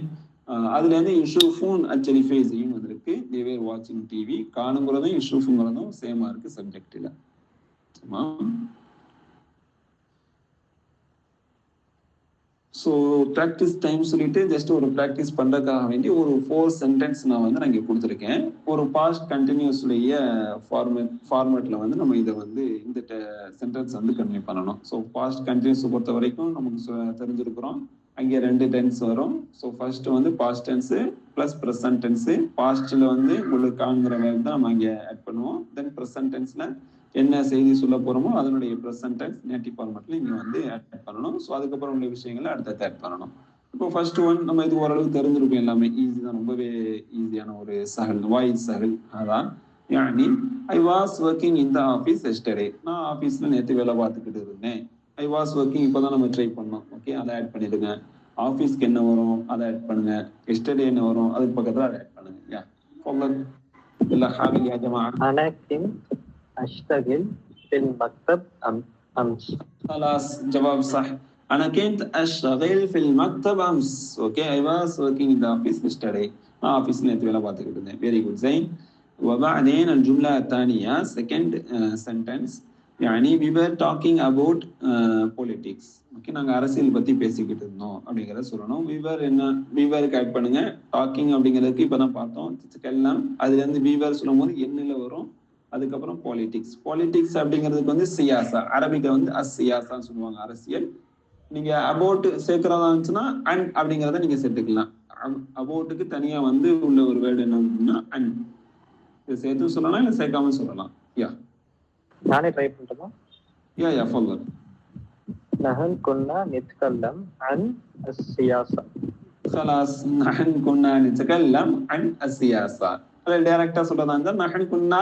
அதுல இருந்து யுஷூஃபூன் அட் டெலிஃபிஸியூன் வந்திருக்கு. they were watching TV. கானுங்கிறதும் யுஷூஃப்ங்கிறதும் சேமா இருக்கு சப்ஜெக்ட்ல. ஆமா. ஸோ ப்ராக்டிஸ் டைம் சொல்லிட்டு ஜஸ்ட் ஒரு ப்ராக்டிஸ் பண்றதுக்காக வேண்டி ஒரு 4 சென்டென்ஸ் நான் வந்து நான் இங்கே கொடுத்துருக்கேன். ஒரு பாஸ்ட் கண்டினியூஸ்லேயே ஃபார்மேட்ல வந்து நம்ம இதை வந்து இந்த சென்டென்ஸ் வந்து கன்வே பண்ணணும். ஸோ பாஸ்ட் கண்டினியூஸ் பொறுத்த வரைக்கும் நமக்கு தெரிஞ்சிருக்கிறோம், அங்கே 2 டென்ஸ் வரும். ஸோ ஃபர்ஸ்ட் வந்து past tense plus present tense. பாஸ்ட்ல வந்து உங்களுக்கு காண்கிற வேலை தான் நம்ம இங்கே ஆட் பண்ணுவோம். தென் ப்ரெசன்ட் டென்ஸ்ல என்ன செய்தி சொல்ல போறோமோ அதனுடைய ப்ரெசன்ட் டென்ஸ் நேட்டிவ் ஃபார்மேட்ல இங்க வந்து ஆட் பண்ணணும். ஸோ அதுக்கப்புறம் உள்ள விஷயங்களை அடுத்தது ஆட் பண்ணணும். இப்போ ஃபர்ஸ்ட் ஒன் நம்ம இது ஓரளவு தெரிஞ்சிருக்கும், எல்லாமே ஈஸி தான், ரொம்பவே ஈஸியான ஒரு சஹல், வாய்ஸ் சஹல். அதான் யானி I was working in the office yesterday, நான் ஆஃபீஸ்ல நேற்று வேலை பார்த்துக்கிட்டு இருந்தேன். ஐ வாஸ் ஒர்க்கிங் இப்போதான் நம்ம ட்ரை பண்ணோம். ஓகே, அதை ஆட் பண்ணிடுங்க. ஆஃபீஸ்க்கு என்ன வரும் அதை ஆட் பண்ணுங்க. எஸ்டர்டே என்ன வரும் அதுக்கு பக்கத்துல அதை ஆட் பண்ணுங்க. யா ஃபضل இல்ல ஹாபில் யா ஜமாஅ. أنا كنت أشتغل في المكتب أمس. خلاص جواب صح. أنا كنت أشتغل في المكتب أمس. Okay, I was working in the office yesterday. office நேற்று வேலை பார்த்துக்கிட்டு இருந்தேன். Very good. زين. وبعدين الجملة الثانية second sentence يعني we were talking about politics. Okay, நாங்கள் அரசியல் பத்தி பேசிக்கிட்டு இருந்தோம் அப்படிங்கிறத சொல்லணும். வீவர் என்ன, வீவருக்கு ஆட் பண்ணுங்க. டாக்கிங் அப்படிங்கிறதுக்கு இப்பதான் பார்த்தோம் எல்லாம். அதுல இருந்து வீவர் சொல்லும் போது என்னல வரும், அதுக்கப்புறம் பாலிடிக்ஸ். பாலிடிக்ஸ் அப்படிங்கிறதுக்கு வந்து சியாசா, அரபிக்க வந்து அசியாசான்னு சொல்லுவாங்க, அரசியல். நீங்க அபவுட் சேர்க்கிறதா இருந்துச்சுன்னா அண்ட் அப்படிங்கிறத நீங்க சேர்த்துக்கலாம். அபவுட்டுக்கு தனியா வந்து உள்ள ஒரு வேர்டு என்ன அண்ட், இதை சேர்த்து சொல்லலாம் இல்லை சேர்க்காம சொல்லலாம். யா நானே ட்ரை பண்ணட்டுமா? யா யா ஃபضل. نحن كنا نتكلم عن السياسة. خلاص نحن كنا نتكلم عن السياسة. அதை டைரக்டா சொல்றதா இருந்தா நஹன் குன்னா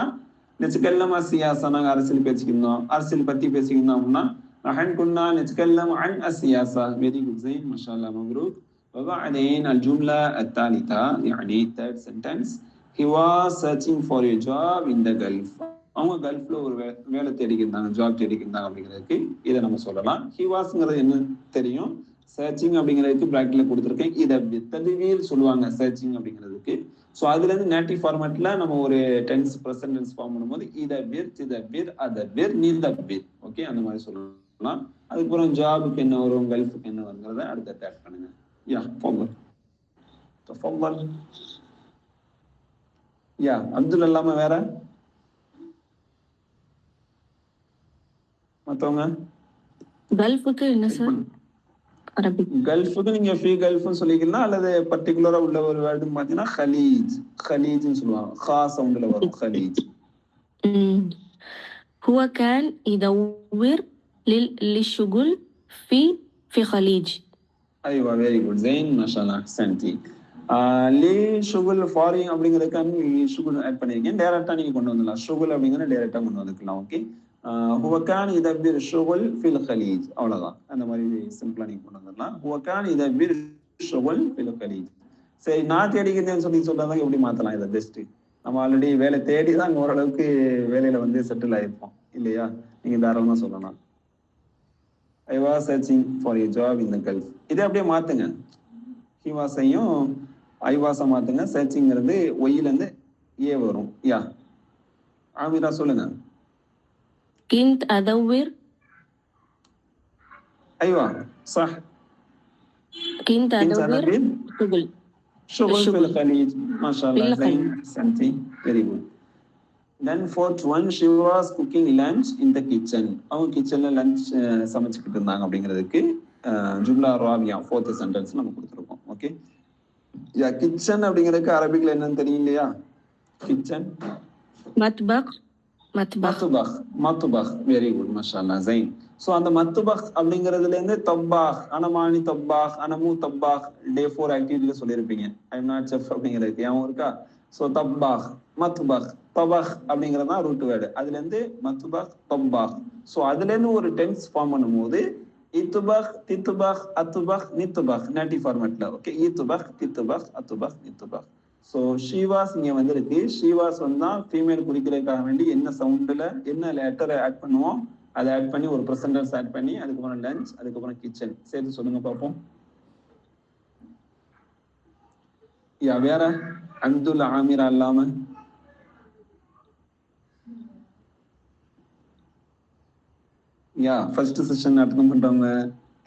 நெச்சுக்கல்லம் அசியாசா, நாங்கள் அரசியல் பேசிக்கிருந்தோம், அரசியல் பத்தி பேசிக்கிருந்தோம் அப்படின்னா நஹன் குன்னா நெச்சுக்கல்லம் அன் அசியாசா. Very good زين ما شاء الله مبروك. وبعدين الجملة الثالثة يعني third sentence he was searching for a job in the Gulf. அவங்க கல்ஃப்ல ஒரு வேலை தேடிக்கிருந்தாங்க, ஜாப் தேடிக்கிருந்தாங்க அப்படிங்கிறதுக்கு இதை நம்ம சொல்லலாம். he wasங்கிறது என்ன தெரியும், சர்ச்சிங் அப்படிங்கிறதுக்கு பிராக்கெட்ல கொடுத்துருக்கேன். இதை ததுவீர் சொல்லுவாங்க சர்ச்சிங் அப்படிங்கிறதுக்கு. ஸோ அதுல இருந்து நேட்டிவ் ஃபார்மேட்ல நம்ம ஒரு டென்ஸ் ப்ரெசன்ட் டென்ஸ் ஃபார்ம் பண்ணும்போது இதபீர் திதபீர் அதபீர் நீதபீர். ஓகே, அந்த மாதிரி சொல்லலாம். அதுக்கப்புறம் ஜாபுக்கு என்ன வரும், கல்ஃபுக்கு என்ன வருங்கிறத அடுத்த ஆட் பண்ணுங்க. யா ஃபضل تفضل. யா அப்துல் இல்லாம வேற மத்தவங்க? கல்ஃபுக்கு என்ன சார் அரபிக்? கல்ஃபுக்கு நீங்க ஃபீ கல்ஃப்னு சொல்லிக்கலாம், அல்லது பர்டிகுலரா உள்ள ஒரு வேர்டு பாத்தீங்கன்னா खलीज, खलीजன்னு சொல்லுவாங்க. खा சவுண்ட்ல வரும் खलीज. هو كان يدور للشغل في خليج. ايوه வெரி குட் زين ما شاء الله احسنتي. லீ ஷுகுல் ஃபாரிங் அப்படிங்கிறதுக்கு ஷுகுல் ஆட் பண்ணிருக்கேன். டைரக்டா நீங்க கொண்டு வந்துடலாம். ஷுகுல் அப்படிங்கிற டைரக்டா கொண்டு வந்துக்கலாம். ஓகே, ஹுவகான் இதபிர் ஷுகுல் ஃபில் கலீஜ், அவ்வளவுதான். அந்த மாதிரி சிம்பிளா நீங்க கொண்டு வந்துடலாம். ஹுவகான் இதபிர் ஷுகுல் ஃபில் கலீஜ். சரி, நான் தேடிக்கிறேன்னு சொல்றதாங்க எப்படி மாத்தலாம் இதை பெஸ்ட். நம்ம ஆல்ரெடி வேலை தேடி தான் ஓரளவுக்கு வேலையில வந்து செட்டில் ஆயிருப்போம் இல்லையா? நீங்க தாராளமா சொல்லலாம். I was searching for a job in the gulf. இதை அப்படியே மாத்துங்க. ஹி வாஸையும் ஐ வாஸை மாத்துங்க. சர்ச்சிங்கிறது ஒய்ல இருந்து ஏ வரும். யா ஆமிரா சொல்லுங்க. كنت أدور ايوه صح. كنت كنت أدور أدبر شغل شغل في شغل الخليج. ما شاء في الله زين الخليج. احسنتي very good. Then fourth one, she was cooking lunch in the kitchen. அவங்க கிச்சன்ல லஞ்ச் சமைச்சுக்கிட்டு இருந்தாங்க அப்படிங்கிறதுக்கு ஜும்லா ராவியா ஃபோர்த் சென்டென்ஸ் நம்ம கொடுத்துருக்கோம். ஓகே, யா கிச்சன் அப்படிங்கிறதுக்கு அரபிக்ல என்னன்னு தெரியும் இல்லையா? கிச்சன் مطبخ مطبخ மத்துபக். மத்துபக் வெரி குட் மாஷால்லா ஜெயின். ஸோ அந்த மத்துபக் அப்படிங்கிறதுல இருந்து தப்பாக், அனமானி தப்பாக், அனமு தப்பாக் டே 4 ஆக்டிவிட்டியில சொல்லியிருப்பீங்க. ஐ எம் நாட் செஃப் அப்படிங்கிறது ஞாபகம் இருக்கா? ஸோ தப்பாக், மத்துபக், தபக் அப்படிங்கிறது தான் ரூட் வேர்டு. அதுல இருந்து மத்துபக், தப்பாக். ஸோ அதுல இருந்து ஒரு டென்ஸ் ஃபார்ம் பண்ணும்போது இத்துபக், தித்துபக், அத்துபக், நித்துபக் நேட்டிவ் ஃபார்மேட்ல. ஓகே, இத்துபக், தித்துபக், அத்துபக், நித்துபக். ஸோ ஷீவாஸ் இங்க வந்து இருக்கு. ஷீவாஸ் வந்தா ஃபீமேல் குறிக்கிறதுக்காக வேண்டி என்ன சவுண்ட்ல என்ன லெட்டரை ஆட் பண்ணுவோம் அதை ஆட் பண்ணி ஒரு ப்ரெசன்டென்ஸ் ஆட் பண்ணி அதுக்கப்புறம் லஞ்ச், அதுக்கப்புறம் கிச்சன் சேர்த்து சொல்லுங்க பார்ப்போம். யா வேற அப்துல் ஆமிரா அல்லாம யா ஃபர்ஸ்ட் செஷன் அட்டன் பண்றவங்க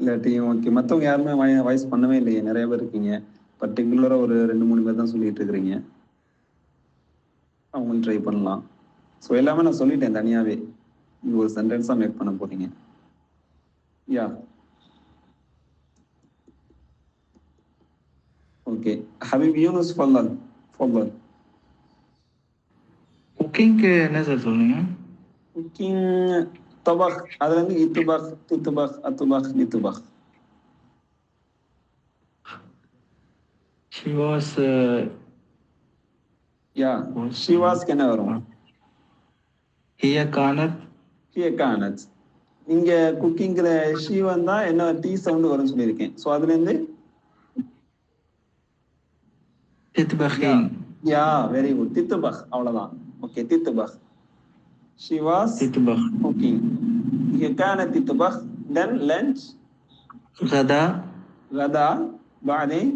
இல்லாட்டியும் ஓகே. மற்றவங்க யாருமே வாய்ஸ் பண்ணவே இல்லையே, நிறைய பேர் இருக்கீங்க. பர்டிகுலரா ஒரு 2-3 பேர் தான் சொல்லிட்டு இருக்கிறீங்க. அவங்களும் ட்ரை பண்ணலாம். ஸோ எல்லாமே நான் சொல்லிட்டேன் தனியாவே. நீங்க ஒரு சென்டென்ஸா மேக் பண்ண போறீங்க. யா ஓகே, ஹபீப் யூனுஸ் ஃபல்லல் ஃபல்லல். குக்கிங்க்கு என்ன சார் சொல்லுங்க? குக்கிங் தபக், அதுல இருந்து இத்துபக், தித்துபக், அத்துபக், நித்துபக். She was யா ஷிவாஸ்க்கு என்ன வரும்? hiya kanat. ஹிய கானத். இங்க குக்கிங்ல ஷி வந்தா என்ன டி சவுண்ட் வரும்னு சொல்லியிருக்கேன். ஸோ அதுல இருந்து titbakhin. யா வெரி குட், தித்துபக், அவ்வளவுதான். ஓகே, தித்துபக். She was titbakh. குக்கிங். ஹிய கானத் தித்துபக். Then lunch غدا غدا. بعدين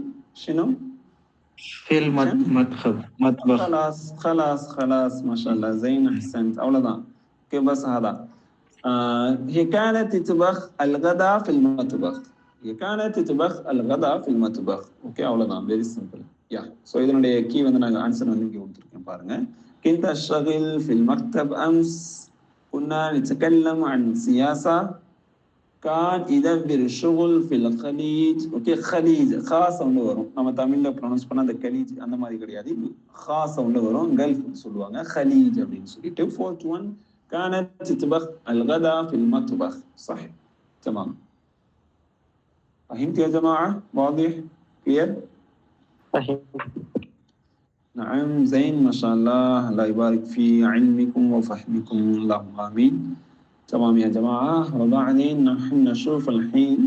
شنو؟ في المطبخ. مطبخ. خلاص خلاص خلاص ما شاء الله زين احسنت. اولادان اوكي بس هذا هي كانت تطبخ الغداء في المطبخ. هي كانت تطبخ الغداء في المطبخ. اوكي اولادان very simple. yeah so இதனுடைய கீ வந்து நான் ஆன்சர் வந்து இங்க கொடுத்திருக்கேன் பாருங்க. كنت اشتغل في المكتب امس. كنا نتكلم عن سياسة. كان يدبر الشغل في الخليج. ஓகே, خليج خاص ஒன்று வரும். நம்ம தமிழ்ல ப்ரொனவுன்ஸ் பண்ண அந்த கலீஜ் அந்த மாதிரி கிடையாது, خاص ஒன்று வரும். கல்ஃப் சொல்லுவாங்க, خليج அப்படின்னு சொல்லிட்டு. fourth one كانت تطبخ الغداء في المطبخ. صح تمام. فهمت يا جماعة؟ واضح؟ كلير؟ فهم. نعم زين ما شاء الله. الله يبارك في علمكم وفهمكم اللهم آمين. تمام يا جماعة. وبعدين نحن نشوف الحين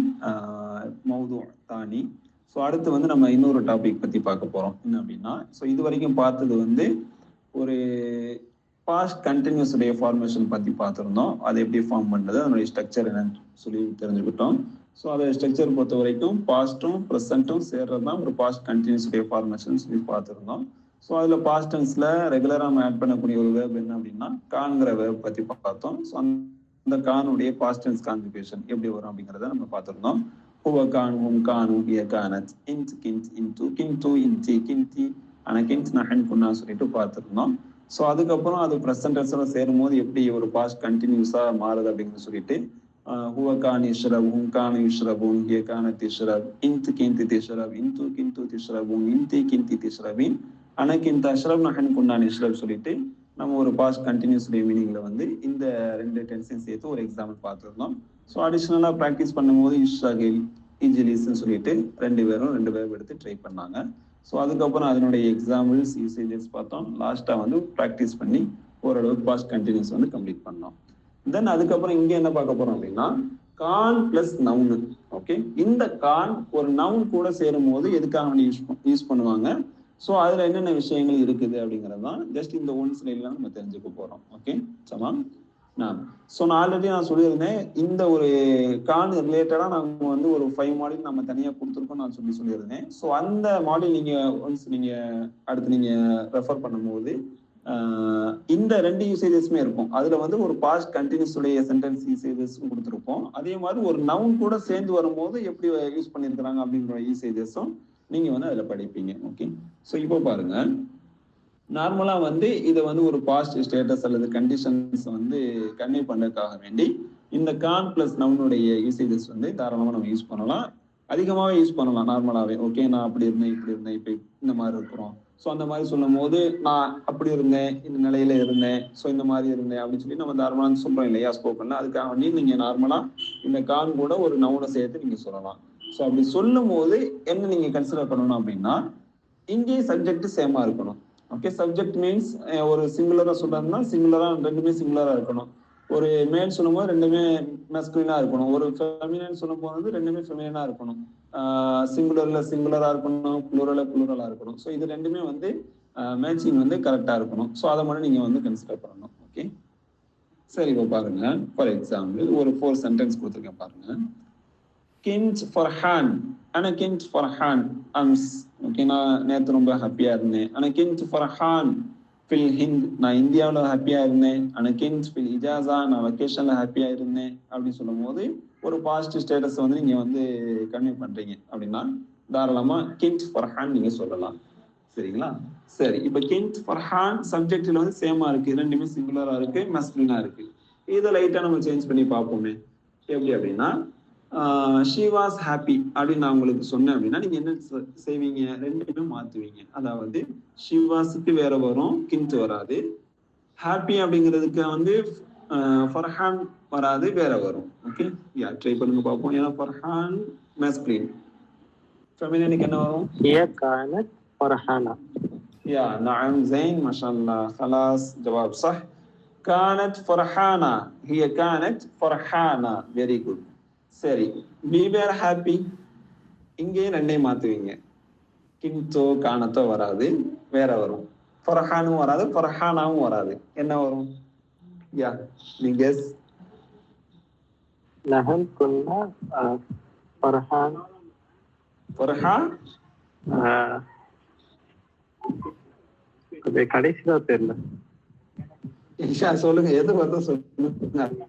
موضوع ثاني. ஸோ அடுத்து வந்து நம்ம இன்னொரு டாபிக் பற்றி பார்க்க போகிறோம். என்ன அப்படின்னா, ஸோ இது வரைக்கும் பார்த்தது வந்து ஒரு பாஸ்ட் கண்டினியூஸ் உடைய ஃபார்மேஷன் பற்றி பார்த்துருந்தோம். அதை எப்படி ஃபார்ம் பண்ணுறது, அதனுடைய ஸ்ட்ரக்சர் என்னன்னு சொல்லி தெரிஞ்சுக்கிட்டோம். ஸோ அதை ஸ்ட்ரக்சர் பொறுத்த வரைக்கும் பாஸ்ட்டும் ப்ரெசண்ட்டும் சேர்றது தான் ஒரு பாஸ்ட் கண்டினியூஸ் உடைய ஃபார்மேஷன் சொல்லி பார்த்துருந்தோம். ஸோ அதில் பாஸ்ட் டென்ஸில் ரெகுலராக நம்ம ஆட் பண்ணக்கூடிய ஒரு வேர்ப் என்ன அப்படின்னா கான்கிற வேர்ப் பற்றி பார்த்தோம். ஸோ அந்த கானுடைய பாஸ்ட் டென்ஸ் கான்ஜுகேஷன் எப்படி வரும் அப்படிங்கிறத நம்ம பார்த்துருந்தோம். ஹுவ கான், ஹும் கானு, ஹிய கானத், இன்த் கின்த், இன்து கின்து, இன்தி கின்தி, அன கின்த், நஹன் குன்னா சொல்லிட்டு பார்த்துருந்தோம். ஸோ அதுக்கப்புறம் அது ப்ரெசன்ட் டென்ஸோட சேரும் போது எப்படி ஒரு பாஸ்ட் கண்டினியூஸாக மாறுது அப்படின்னு சொல்லிட்டு ஹுவ கான் இஷ்ரப், ஹும் கானு இஷ்ரபூன், ஹிய கானத் இஷ்ரப், இன்த் கின்த் திஷ்ரப், இன்து கின்து திஷ்ரபூன், இன்தி கின்தி திஷ்ரபீன், அன கின்த் அஷ்ரப், நஹன் குன்னா இஷ்ரப் சொல்லிட்டு நம்ம ஒரு பாஸ்ட் கண்டினியூஸ் மீனிங்ல வந்து இந்த ரெண்டு டென்ஸையும் சேர்த்து ஒரு எக்ஸாம்பிள் பார்த்துருந்தோம். ஸோ அடிஷ்னலாக ப்ராக்டிஸ் பண்ணும்போது இஷ்ரகில், இஜிலிஸ்ன்னு சொல்லிட்டு ரெண்டு பேரும் எடுத்து ட்ரை பண்ணாங்க. ஸோ அதுக்கப்புறம் அதனுடைய எக்ஸாம்பிள்ஸ், யூசேஜஸ் பார்த்தோம். லாஸ்ட்டாக வந்து ப்ராக்டிஸ் பண்ணி ஓரளவுக்கு பாஸ்ட் கண்டினியூஸ் வந்து கம்ப்ளீட் பண்ணோம். தென் அதுக்கப்புறம் இங்க என்ன பார்க்க போறோம் அப்படின்னா கான் பிளஸ் நவுன். ஓகே, இந்த கான் ஒரு நவுன் கூட சேரும் போது எதுக்காக யூஸ் பண்ணுவாங்க, ஸோ அதுல என்னென்ன விஷயங்கள் இருக்குது அப்படிங்கிறது தான் ஜஸ்ட் இந்த ஒன் ஸ்லைட்ல நம்ம தெரிஞ்சுக்க போறோம். ஓகே சமா. நான் ஆல்ரெடி சொல்லியிருந்தேன், இந்த ஒரு கான் ரிலேட்டடா நாங்க வந்து ஒரு 5 மாடியூல் நம்ம தனியா கொடுத்துருக்கோம் நான் சொல்லியிருந்தேன். ஸோ அந்த மாடியூல் நீங்க ஒன்ஸ் நீங்க அடுத்து நீங்க ரெஃபர் பண்ணும்போது இந்த 2 யூசேஜஸ்மே இருக்கும். அதுல வந்து ஒரு பாஸ்ட் கண்டினியூஸ் உடைய சென்டென்ஸ் யூசேஜஸ் கொடுத்துருப்போம். அதே மாதிரி ஒரு நவுன் கூட சேர்ந்து வரும்போது எப்படி யூஸ் பண்ணியிருக்கிறாங்க அப்படின்ற யூசேஜஸும் நீங்க வந்து அதுல படிப்பீங்க. ஓகே, ஸோ இப்போ பாருங்க, நார்மலா வந்து இதை வந்து ஒரு பாஸ்ட் ஸ்டேட்டஸ் அல்லது கண்டிஷன்ஸ் வந்து கன்வே பண்ணதுக்காக வேண்டி இந்த கான் பிளஸ் நவுனுடைய யூசேஜஸ் வந்து தாராளமா நம்ம யூஸ் பண்ணலாம், அதிகமாகவே யூஸ் பண்ணலாம் நார்மலாவே. ஓகே, நான் அப்படி இருந்தேன் இப்படி இருந்தேன் இப்போ இந்த மாதிரி இருக்கிறோம். ஸோ அந்த மாதிரி சொல்லும் போது நான் அப்படி இருந்தேன், இந்த நிலையில இருந்தேன், ஸோ இந்த மாதிரி இருந்தேன் அப்படின்னு சொல்லி நம்ம தாராளமாக சொல்றோம் இல்லையா ஸ்போக்கன்ல. அதுக்காக வேண்டி நீங்க நார்மலா இந்த கான் கூட ஒரு நவுனை சேர்த்து நீங்க சொல்லலாம். ஸோ அப்படி சொல்லும் போது என்ன நீங்க கன்சிடர் பண்ணணும் அப்படின்னா, இங்கே சப்ஜெக்ட் சேமா இருக்கணும். ஓகே, சப்ஜெக்ட் மீன்ஸ் ஒரு சிங்குலரா சொல்றதுன்னா சிங்குலரா ரெண்டுமே சிங்குலரா இருக்கணும். ஒரு மேல் சொல்லும் போது ரெண்டுமே மெஸ்குலினா இருக்கணும். ஒரு ஃபெமினின் சொல்லும் போது ரெண்டுமே ஃபெமினினா இருக்கணும். சிங்குலர்ல சிங்குலரா இருக்கணும், புளூரல்ல புளூரலா இருக்கணும். ஸோ இது ரெண்டுமே வந்து மேட்சிங் வந்து கரெக்டா இருக்கணும். ஸோ அதை மட்டும் நீங்க வந்து கன்சிடர் பண்ணணும். ஓகே, சரி இப்போ பாருங்க, ஃபார் எக்ஸாம்பிள் ஒரு 4 சென்டென்ஸ் கொடுத்துருக்கேன் பாருங்க. கின்ட் ஃபர்ஹான், ஆனா கின்ட் ஃபர்ஹான் அம்ஸ். ஓகே, நான் நேற்று ரொம்ப ஹாப்பியா இருந்தேன். ஆனா கின்ட் ஃபர்ஹான் ஃபில் ஹிந்த், நான் இந்தியாவில் ஹாப்பியா இருந்தேன். ஆனா கின்ட் ஃபில் இஜாசா, நான் வெக்கேஷன்ல ஹாப்பியா இருந்தேன் அப்படின்னு சொல்லும் போது ஒரு பாசிட்டிவ் ஸ்டேட்டஸ் வந்து நீங்க வந்து கன்வே பண்றீங்க அப்படின்னா தாராளமா கின்ட் ஃபர்ஹான் நீங்க சொல்லலாம். சரிங்களா? சரி, இப்போ கின்ட் ஃபர்ஹான் சப்ஜெக்ட்ல வந்து சேமா இருக்கு, ரெண்டுமே சிங்குலரா இருக்கு, மஸ்குலினா இருக்கு. இதை லைட்டா நம்ம சேஞ்ச் பண்ணி பார்ப்போமே. எப்படி அப்படின்னா ஷி வாஸ் ஹாப்பி அப்படின்னு நான் உங்களுக்கு சொன்னேன் அப்படின்னா நீங்க என்ன செய்வீங்க, ரெண்டுமே மாத்துவீங்க. அதாவது ஷி வாஸுக்கு வேற வரும், கின்ட் வராது. ஹாப்பி அப்படிங்கிறதுக்கு வந்து ஃபர்ஹான் வராது, வேற வரும். ஓகே, யா ட்ரை பண்ணுங்க பார்ப்போம். ஏன்னா ஃபர்ஹான் மஸ்குலின், ஃபெமினினுக்கு என்ன வரும்? هي كانت فرحانة. يا نعم زين ما شاء الله. خلاص جواب صح. كانت فرحانة. هي كانت فرحانة. very good. சரி, we were happy. இங்கே ரெண்டையும் மாத்துவீங்க. கின்தோ கானத்தோ வராது, வேற வரும். ஃபர்ஹானும் வராது, ஃபர்ஹானாவும் வராது. என்ன வரும்? யா நீ கெஸ். نحن كنا فرحان. ஃபர்ஹான் அது கடைசிதான் தெரியல. இன்ஷா சொல்லுங்க, எது வந்து சொல்லுங்க. نحن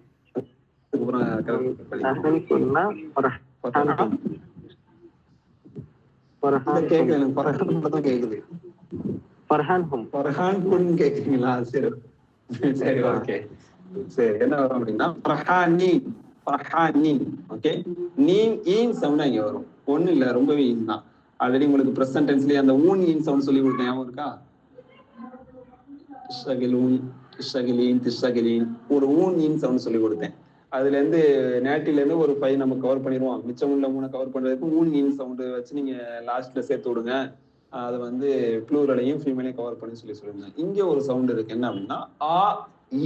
كنا فرحان. فرحان கேக்குது, ஃபர்ஹான் மட்டும் கேக்குது. فرحان هم. ஃபர்ஹான் குன் கேக்குறீங்களா? சரி சரி ஓகே. சரி, என்ன வரும் அப்படின்னா ஃபர்ஹானி, ஃபர்ஹானி. ஓகே, நீம் ஈன் சவுண்ட் இங்க வரும். ஒண்ணு இல்ல, ரொம்பவே ஈஸி தான். ஆல்ரெடி உங்களுக்கு பிரசன்ட் டென்ஸ்லயே அந்த ஊன் ஈன் சவுண்ட் சொல்லி கொடுத்தேன், ஞாபகம் இருக்கா? இஷ்ஷகிலூன், இஷ்ஷகிலீன், திஷ்ஷகிலீன், ஒரு ஊன் ஈன் சவுண்ட் சொல்லி கொடுத்தேன். அதுல இருந்து நேட்டில இருந்து ஒரு 5 நம்ம கவர் பண்ணிடுவோம். மிச்சம் உள்ள 3 கவர் பண்றதுக்கு ஊன் ஈன் சவுண்ட் வச்சு நீங்க லாஸ்ட்ல சேர்த்து விடுங்க. அது வந்து ப்ளூரலையும் ஃபீமேலையும் கவர் பண்ணி சொல்லிருந்தேன். இங்க ஒரு சவுண்ட் இருக்கு, என்ன அப்படின்னா ஆ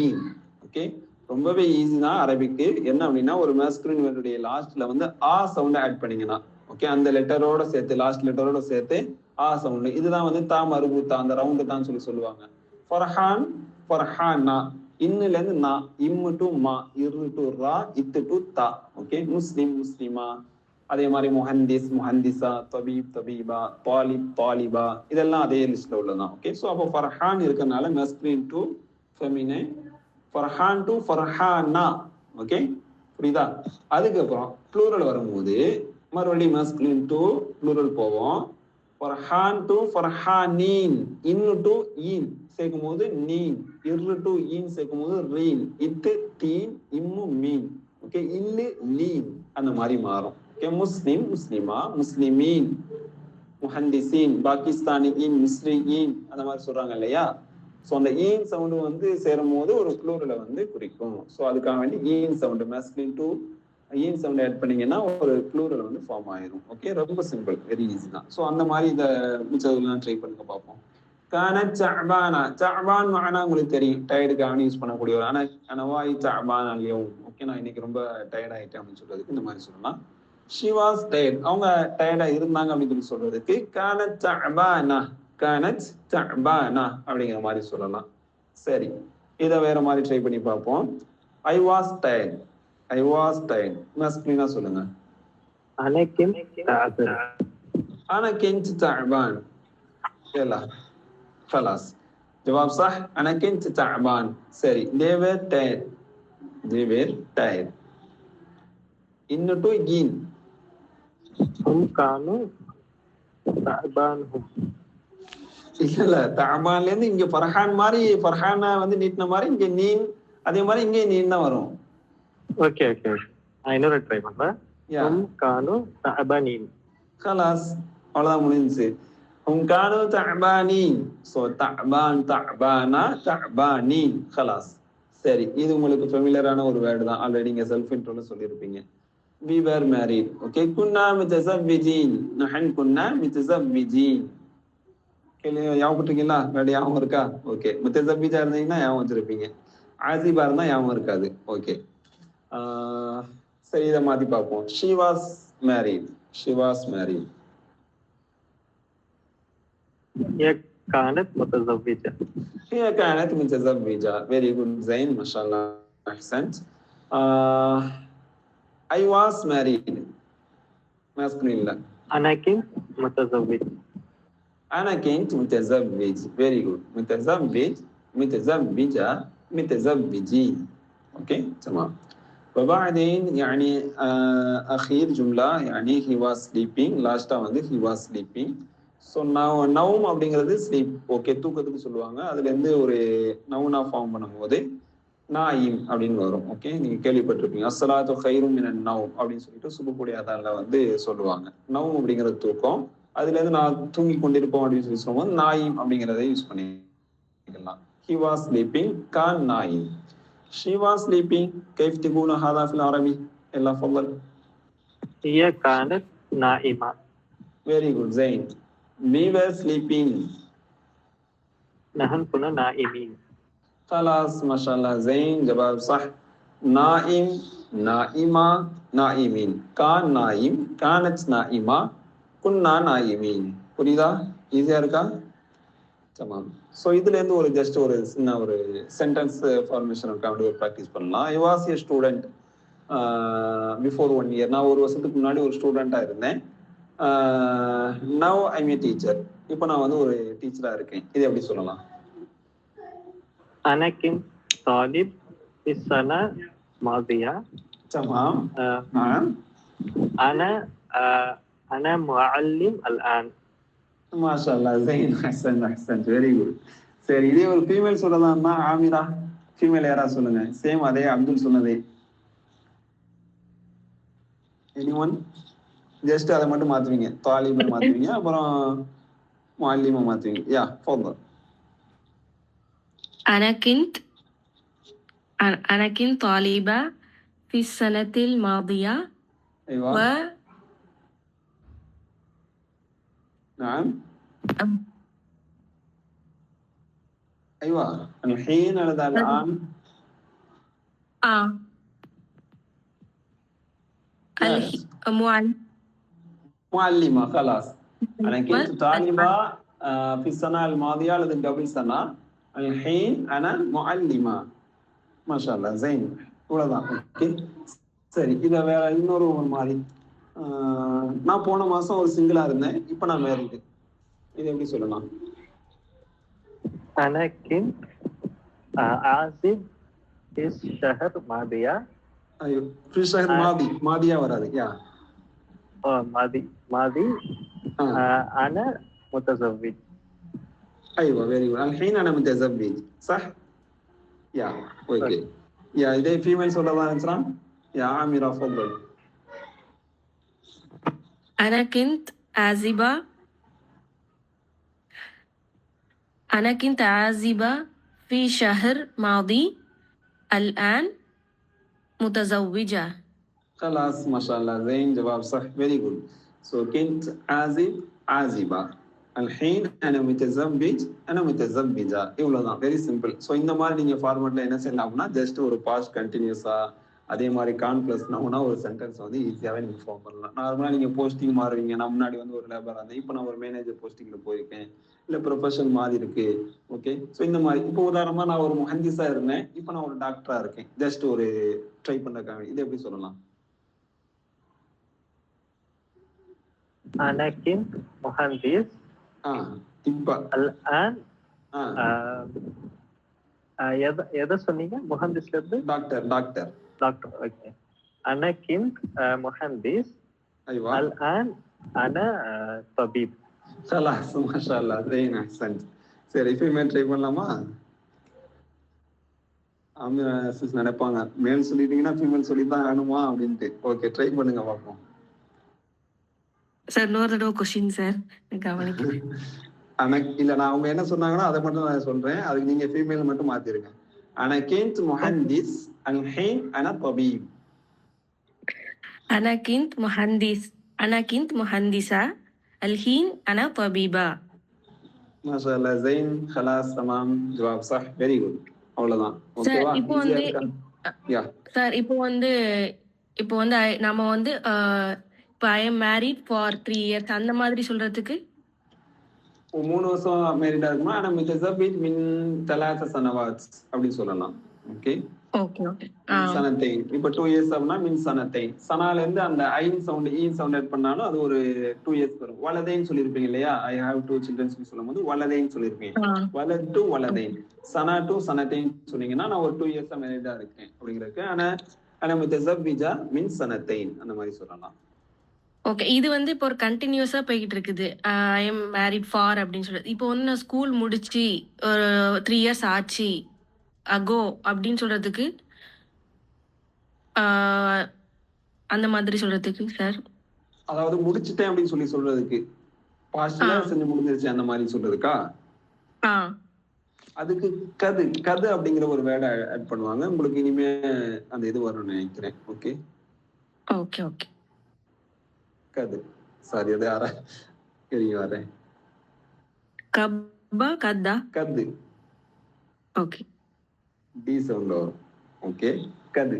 ஈன். ஓகே, ரொம்பவே ஈஸி தான் அரபிக்கு. என்ன அப்படின்னா ஒரு மேஸ்குலின் வேர்டுடைய லாஸ்ட்ல வந்து ஆ சவுண்ட் ஆட் பண்ணீங்கன்னா, ஓகே, அந்த லெட்டரோட சேர்த்து லாஸ்ட் லெட்டரோட சேர்த்து ஆ சவுண்ட். இதுதான் வந்து தா மருபூத்தா, அந்த ரவுண்டு தான் சொல்லுவாங்க. ஃபர்ஹான், ஃபர்ஹானா, இன்னுல இருந்து நா, இம்மு டு மா, இரு டு ரா, இத்து டு தா. ஓகே, முஸ்லிம், முஸ்லிமா. அதே மாதிரி முஹந்திஸ், முஹந்திசா, தபீப், தபீபா, தாலிப், தாலிபா, இதெல்லாம் அதே லிஸ்ட்ல உள்ளதான். ஓகே, ஸோ அப்போ ஃபர்ஹான் இருக்கறனால masculine to feminine, Farhan to Farhana. Okay, புரியுதா? அதுக்கப்புறம் ப்ளூரல் வரும்போது மறுபடியும் மஸ்குலின் டு ப்ளூரல் போவோம். ஃபர்ஹான் டு ஃபர்ஹானீன், இன்னு டு ஈன் சேர்க்கும் போது நீன், இரு டு ஈன் சேர்க்கும் போது ரீன், இத்து தீன், இம்மு மீன். ஓகே, இல்லு லீன், அந்த மாதிரி மாறும். ஓகே, முஸ்லிம், முஸ்லிமா, முஸ்லிமீன், முஹந்திசீன், பாகிஸ்தானியின், மிஸ்ரியின், அந்த மாதிரி சொல்றாங்க இல்லையா? ஸோ அந்த ஈன் சவுண்டு வந்து சேரும் போது ஒரு ப்ளூரலை வந்து குறிக்கும். ஸோ அதுக்காக வேண்டி ஈன் சவுண்டு மஸ்குலின் டு ஈன் சவுண்ட் ஆட் பண்ணீங்கன்னா ஒரு ப்ளூரல் வந்து ஃபார்ம் ஆயிரும். ஓகே, ரொம்ப சிம்பிள், வெரி ஈஸி தான். ஸோ அந்த மாதிரி இதை மிச்சதெல்லாம் ட்ரை பண்ணுங்க பார்ப்போம். கானத் தஅபானா. தஅபான் மஅனா உங்களுக்கு தெரியும், டயர்டுக்காக யூஸ் பண்ணக்கூடிய ஒரு அனவாய் தஅபான் அல்யௌம். ஓகே, நான் இன்னைக்கு ரொம்ப டயர்ட் ஆயிட்டேன் அப்படின்னு சொல்றதுக்கு இந்த மாதிரி சொல்லலாம். ஷி வாஸ் டயர்ட், அவங்க டயர்டா இருந்தாங்க அப்படின்னு சொல்லி சொல்றதுக்கு கானத் தஅபானா, கானத் தஅபானா அப்படிங்கிற மாதிரி சொல்லலாம். சரி, இதை வேற மாதிரி ட்ரை பண்ணி பார்ப்போம். I was tired, I was tired. மஸ்குலினா சொல்லுங்க. أنا كنت تعبان. أنا كنت تعبان. يلا خلاص، جواب صح. أنا كنت تعبان. سري. they were tired, they were tired. إنه جين. هم كانوا تعبان. هم இல்ல, தஅபான்ல இருந்து இங்க ஃபர்ஹான் மாதிரி, ஃபர்ஹானா வந்து நீட்டின மாதிரி இங்க நீன், அதே மாதிரி இங்க நீன் தான் வரும். ஓகே ஓகே ஓகே, நான் இன்னொரு ட்ரை பண்றேன். هم كانوا تعبانين. خلاص, அவ்வளவுதான் முடிஞ்சுச்சு. هم كانوا تعبانين. சோ தஅபான், தஅபானா, தஅபானீன். خلاص. சரி, இது உங்களுக்கு ஃபெமிலியரான ஒரு வேர்டு தான், ஆல்ரெடி இங்க செல்ஃப் இன்ட்ரோல சொல்லியிருப்பீங்க. we were married. ஓகே, كنا متزوجين. نحن كنا متزوجين. ஞாபகப்பட்டிருக்கீங்களா? வேர்டு ஞாபகம் இருக்கா? ஓகே, முத்தஸவ்விஜா இருந்தீங்கன்னா ஞாபகம் வச்சிருப்பீங்க, ஆசிபா இருந்தா ஞாபகம் இருக்காது. ஓகே, சரி, இதை மாத்தி பார்ப்போம். she was married, she was married. هي كانت متزوجة. هي كانت متزوجة. very good زين، ما شاء الله، أحسنت. I was married. masculine. أنا كنت متزوج. أنا كنت متزوج. very good. متزوج، متزوجة، متزوجين. اوكي تمام. وبعدين يعني أخير جملة يعني he was sleeping. லாஸ்டா வந்து he was sleeping. ஸோ நவும் அப்படிங்கிறது ஸ்லீப். ஓகே, தூக்கத்துக்கு சொல்லுவாங்க. அதுல இருந்து ஒரு நவுனா ஃபார்ம் பண்ணும்போது நாயிம் அப்படின்னு வரும். ஓகே, நீங்க கேள்விப்பட்டிருப்பீங்க, அஸ்ஸலாத்து கைரும் மினன் நவும் அப்படின்னு சொல்லிட்டு சுபக்கூடிய அதான்ல வந்து சொல்லுவாங்க. நவும் அப்படிங்கிறது தூக்கம், அதுல இருந்து நான் தூங்கி கொண்டிருப்போம் அப்படின்னு சொல்லி சொல்லும்போது நாயிம் அப்படிங்கிறத யூஸ் பண்ணிக்கலாம். he was sleeping كان نايم. she was sleeping. كيف تقول هذا في العربي؟ يلا تفضل. هي كانت نائمة. very good زين. we were sleeping. نحن كنا نائمين. خلاص ما شاء الله زين، جواب صح. نائم، نائمة، نائمين. كان نائم، كانت نائمة، كنا نائمين. புரியுதா? ஈஸியா இருக்கா? தமாம். ஸோ இதுல இருந்து ஒரு ஜஸ்ட் ஒரு சின்ன ஒரு சென்டென்ஸ் ஃபார்மேஷனுக்கு அப்படி ஒரு ப்ராக்டிஸ் பண்ணலாம். I was A student before 1 year. நான் ஒரு வருஷத்துக்கு முன்னாடி ஒரு ஸ்டூடெண்டா இருந்தேன். Now I'm a teacher. இப்போ நான் வந்து ஒரு டீச்சரா இருக்கேன். இது எப்படி சொல்லலாம்? أنا كنت طالب في السنة الماضية. تمام. أنا معلم الآن. ما شاء الله زين، أحسنت أحسنت، வெரி குட். சரி, இதே ஒரு ஃபீமேல் சொல்லலாம்னா ஆமிரா, ஃபீமேல் யாரா சொல்லுங்க. சேம் அதே அப்துல் சொன்னதே. எனிஒன்? ஜஸ்ட் அதை மட்டும் மாத்துவீங்க, தாலிபை மாத்துவீங்க, அப்புறம் முஅல்லிமை மாத்துவீங்க. யா تفضل. أنا كنت طالبة في السنة الماضية. أيوة. نعم. أيوة. الحين ولا الآن؟ معلمة. خلاص. أنا كنت طالبة في السنة الماضية ولا قبل سنة. الحين أنا معلمة. ما شاء الله زين. இவ்வளவுதான். ஓகே, சரி, இதை வேற இன்னொரு மாதிரி, நான் போன மாசம் ஒரு சிங்கிளா இருந்தேன், இப்போ நான் மேரிடு. இது எப்படி சொல்லலாம்? أنا كنت عازب في الشهر الماضية. ஐயோ, في الشهر الماضي. மாதியா வராது. யா ماضي. أنا متزوج. ايوه فيري جود. الحين انا متزوج. صح؟ يا اوكي. يا இதே ஃபீமேல் சொல்லலாம் நினைச்சா. يا عامرة تفضل. أنا كنت عازبة في شهر ماضي. الآن متزوجة. خلاص ما شاء الله زين، جواب صح، فيري جود. سو كنت عازب، عازبة. الحين انا متزوج انا متزوجة இவ்வளவுதான் வெரி சிம்பிள். ஸோ இந்த மாதிரி நீங்க ஃபார்மேட்ல என்ன செய்யலாம்னா ஜஸ்ட் ஒரு பாஸ்ட் கண்டினியூஸா அதே மாதிரி கான் பிளஸ் நவுனா ஒரு சென்டென்ஸ் வந்து ஈஸியாவே நீங்க ஃபார்ம் பண்ணலாம். நார்மலா நீங்க போஸ்டிங் மாறுவீங்க. நான் முன்னாடி வந்து ஒரு லேபரா இருந்தேன், இப்போ நான் ஒரு மேனேஜர் போஸ்டிங்ல போயிருக்கேன், இல்ல ப்ரொஃபஷன் மாறி இருக்கு. ஓகே, ஸோ இந்த மாதிரி இப்போ உதாரணமா நான் ஒரு முஹந்திஸா இருந்தேன், இப்போ நான் ஒரு டாக்டரா இருக்கேன். ஜஸ்ட் ஒரு ட்ரை பண்ணக்காக இது எப்படி சொல்லலாம்? أنا كنت مهندس இப்ப الآن எதை சொன்னீங்க? முஹந்திஸ்ல இருந்து டாக்டர் டாக்டர் டாக்டர். ஓகே. أنا كنت مهندس ايوه الآن أنا طبيب. خلاص ما شاء الله زين احسنت. சரி ஃபீமேல் ட்ரை பண்ணலாமா? சிஸ் நினைப்பாங்க மேல் சொல்லிட்டீங்கன்னா ஃபீமேல் சொல்லி தான் வேணுமா அப்படின்ட்டு. ஓகே ட்ரை பண்ணுங்க பார்ப்போம். சார் இன்னொரு தடவை கொஸ்டின் சார் கவனிக்கிறேன். இல்ல நான் அவங்க என்ன சொன்னாங்கன்னா அதை மட்டும் நான் சொல்றேன், அதுக்கு நீங்க ஃபீமேல் மட்டும் மாத்திருங்க. انا كنت مهندس الحين انا طبيب. أنا كنت مهندسة الحين أنا طبيبة. ما شاء الله زين خلاص تمام جواب صح வெரி குட். அவ்வளவுதான். சார் ஓகேவா? இப்போ வந்து சார் இப்போ வந்து நம்ம வந்து இப்போ I am married for 3 years அந்த மாதிரி சொல்றதுக்கு 3 வருஷம் மேரிடா இருக்குமா? ஆனா متزوج من 3 سنوات அப்படின்னு சொல்லலாம். ஓகே ஓகே ஓகே சனத்தைன். இப்போ 2 years அப்படின்னா மீன் சனத்தைன். சனால இருந்து அந்த ஐன் சவுண்ட் ஈன் சவுண்ட் ஆட் பண்ணாலும் அது ஒரு 2 years வரும். வலதைன்னு சொல்லியிருப்பீங்க இல்லையா? ஐ ஹாவ் 2 children சொல்லும் போது வலதைன்னு சொல்லியிருப்பீங்க. வலத் டு வலதைன், சனா டு சனத்தைன் சொன்னீங்கன்னா நான் ஒரு 2 years மேரிடா இருக்கேன் அப்படிங்கிறதுக்கு ஆனா متزوجة من سنتين அந்த மாதிரி சொல்லலாம். ஓகே. இது வந்து இப்போ ஒரு கண்டினியூஸா போய்கிட்டு இருக்குது. ஐ எம் மேரிட் ஃபார் அப்படின்னு சொல்றது. இப்போ வந்து நான் ஸ்கூல் முடிச்சு ஒரு 3 years ஆச்சு அகோ அப்படின்னு சொல்றதுக்கு அந்த மாதிரி சொல்றதுக்கு சார் அதாவது முடிச்சிட்டேன் அப்படின்னு சொல்றதுக்கு பாஸ்ட்ல செஞ்சு முடிஞ்சிருச்சு அந்த மாதிரி சொல்றதுக்கா? அதுக்கு கது அப்படிங்கிற ஒரு வேர்டை ஆட் பண்ணுவாங்க. உங்களுக்கு இனிமே அந்த இது வரும்னு நினைக்கிறேன். ஓகே ஓகே ஓகே கது சாரி அது யாரா தெரியும் வரேன் கப்பா கதா கது ஓகே டி சவுண்ட் வரும். ஓகே கது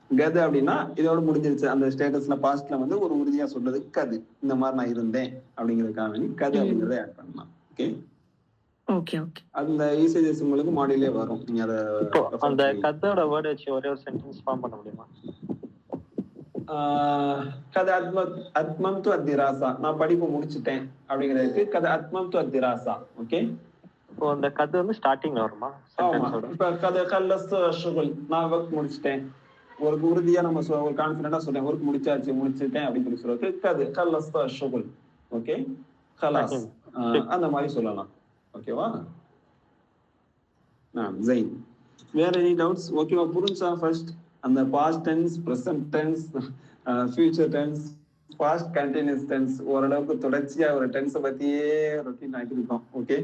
கது அப்படின்னா இதோட முடிஞ்சிருச்சு. அந்த ஸ்டேட்டஸ்ல பாஸ்ட்ல வந்து ஒரு உறுதியா சொல்றது கது, இந்த மாதிரி நான் இருந்தேன் அப்படிங்கிறதுக்காக வேண்டி கது அப்படிங்கறத ஆட் பண்ணலாம். ஓகே ஓகே ஓகே அந்த யூசேஜஸ் உங்களுக்கு மாடியிலே வரும். நீங்க அத அந்த கதோட வேர்ட் வச்சு ஒரே ஒரு சென்டென்ஸ் ஃபார்ம் பண்ண முடியுமா? கத அத்மம்து அத்திராசா, நான் படிப்பு முடிச்சிட்டேன் அப்படிங்கிறதுக்கு கத அத்மம்து அத்திராசா. ஓகே இப்போ அந்த கதை வந்து ஸ்டார்டிங்ல வருமா? ஆமா. இப்ப கத கல்லஸ் ஷுகுல், நான் ஒர்க் முடிச்சிட்டேன். ஒரு உறுதியா நம்ம ஒரு கான்ஃபிடென்ட்டா சொல்றேன் ஒர்க் முடிச்சிட்டேன் அப்படின்னு சொல்லி சொல்றது கது கல்லஸ் ஷுகுல். ஓகே خلاص அந்த மாதிரி சொல்லலாம். ஓகேவா? ஜெயின் வேற எனி டவுட்ஸ்? ஓகேவா? புரிஞ்சா? ஃபர்ஸ்ட் அந்த past tense, present tense, future tense, past continuous tense ஓரளவுக்கு தொடர்ச்சியா ஒரு டென்ஸை பத்தியே ரொட்டீன் ஆக்கிருக்கோம். ஓகே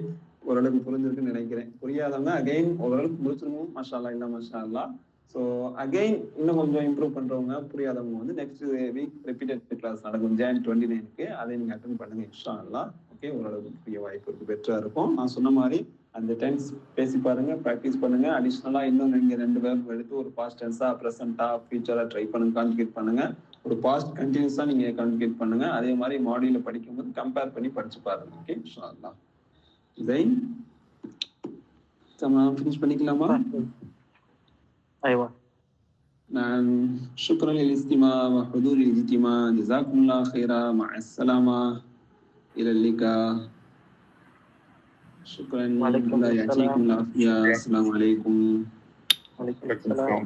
ஓரளவுக்கு புரிஞ்சிருக்குன்னு நினைக்கிறேன். புரியாதவங்க அகைன் ஓரளவுக்கு முடிச்சிருக்கோம். மஷா அல்லா இல்ல மஷா அல்லா. ஸோ அகைன் இன்னும் கொஞ்சம் இம்ப்ரூவ் பண்றவங்க புரியாதவங்க வந்து நெக்ஸ்ட் வீக் ரிப்பீட்டட் கிளாஸ் நடக்கும் Jan 29க்கு. அதை நீங்க அட்டென்ட் பண்ணுங்க இன்ஷா அல்லா. ஓகே ஓரளவுக்கு புரிய வாய்ப்பு இருக்கு, பெட்டரா இருக்கும். நான் சொன்ன மாதிரி அந்த டென்ஸ் பேசி பாருங்க, ப்ராக்டிஸ் பண்ணுங்க. அடிஷ்னலா இன்னும் நீங்க 2 வேர்ப் எடுத்து ஒரு பாஸ்ட் டென்ஸா, பிரசன்டா, ஃபியூச்சரா ட்ரை பண்ணுங்க, கான்ஜுகேட் பண்ணுங்க. ஒரு பாஸ்ட் கண்டினியூஸா நீங்க கான்ஜுகேட் பண்ணுங்க. அதே மாதிரி மாடியூல படிக்கும்போது கம்பேர் பண்ணி படிச்சு பாருங்க. ஓகே இன்ஷா அல்லா. ஜெயின் நம்ம ஃபினிஷ் பண்ணிக்கலாமா? ايوه نعم شكرا للاستماع وحضور الاجتماع. جزاكم الله خيرا. مع السلامة إلى اللقاء. شكرا. الله يعطيكم العافية. السلام عليكم. وعليكم السلام.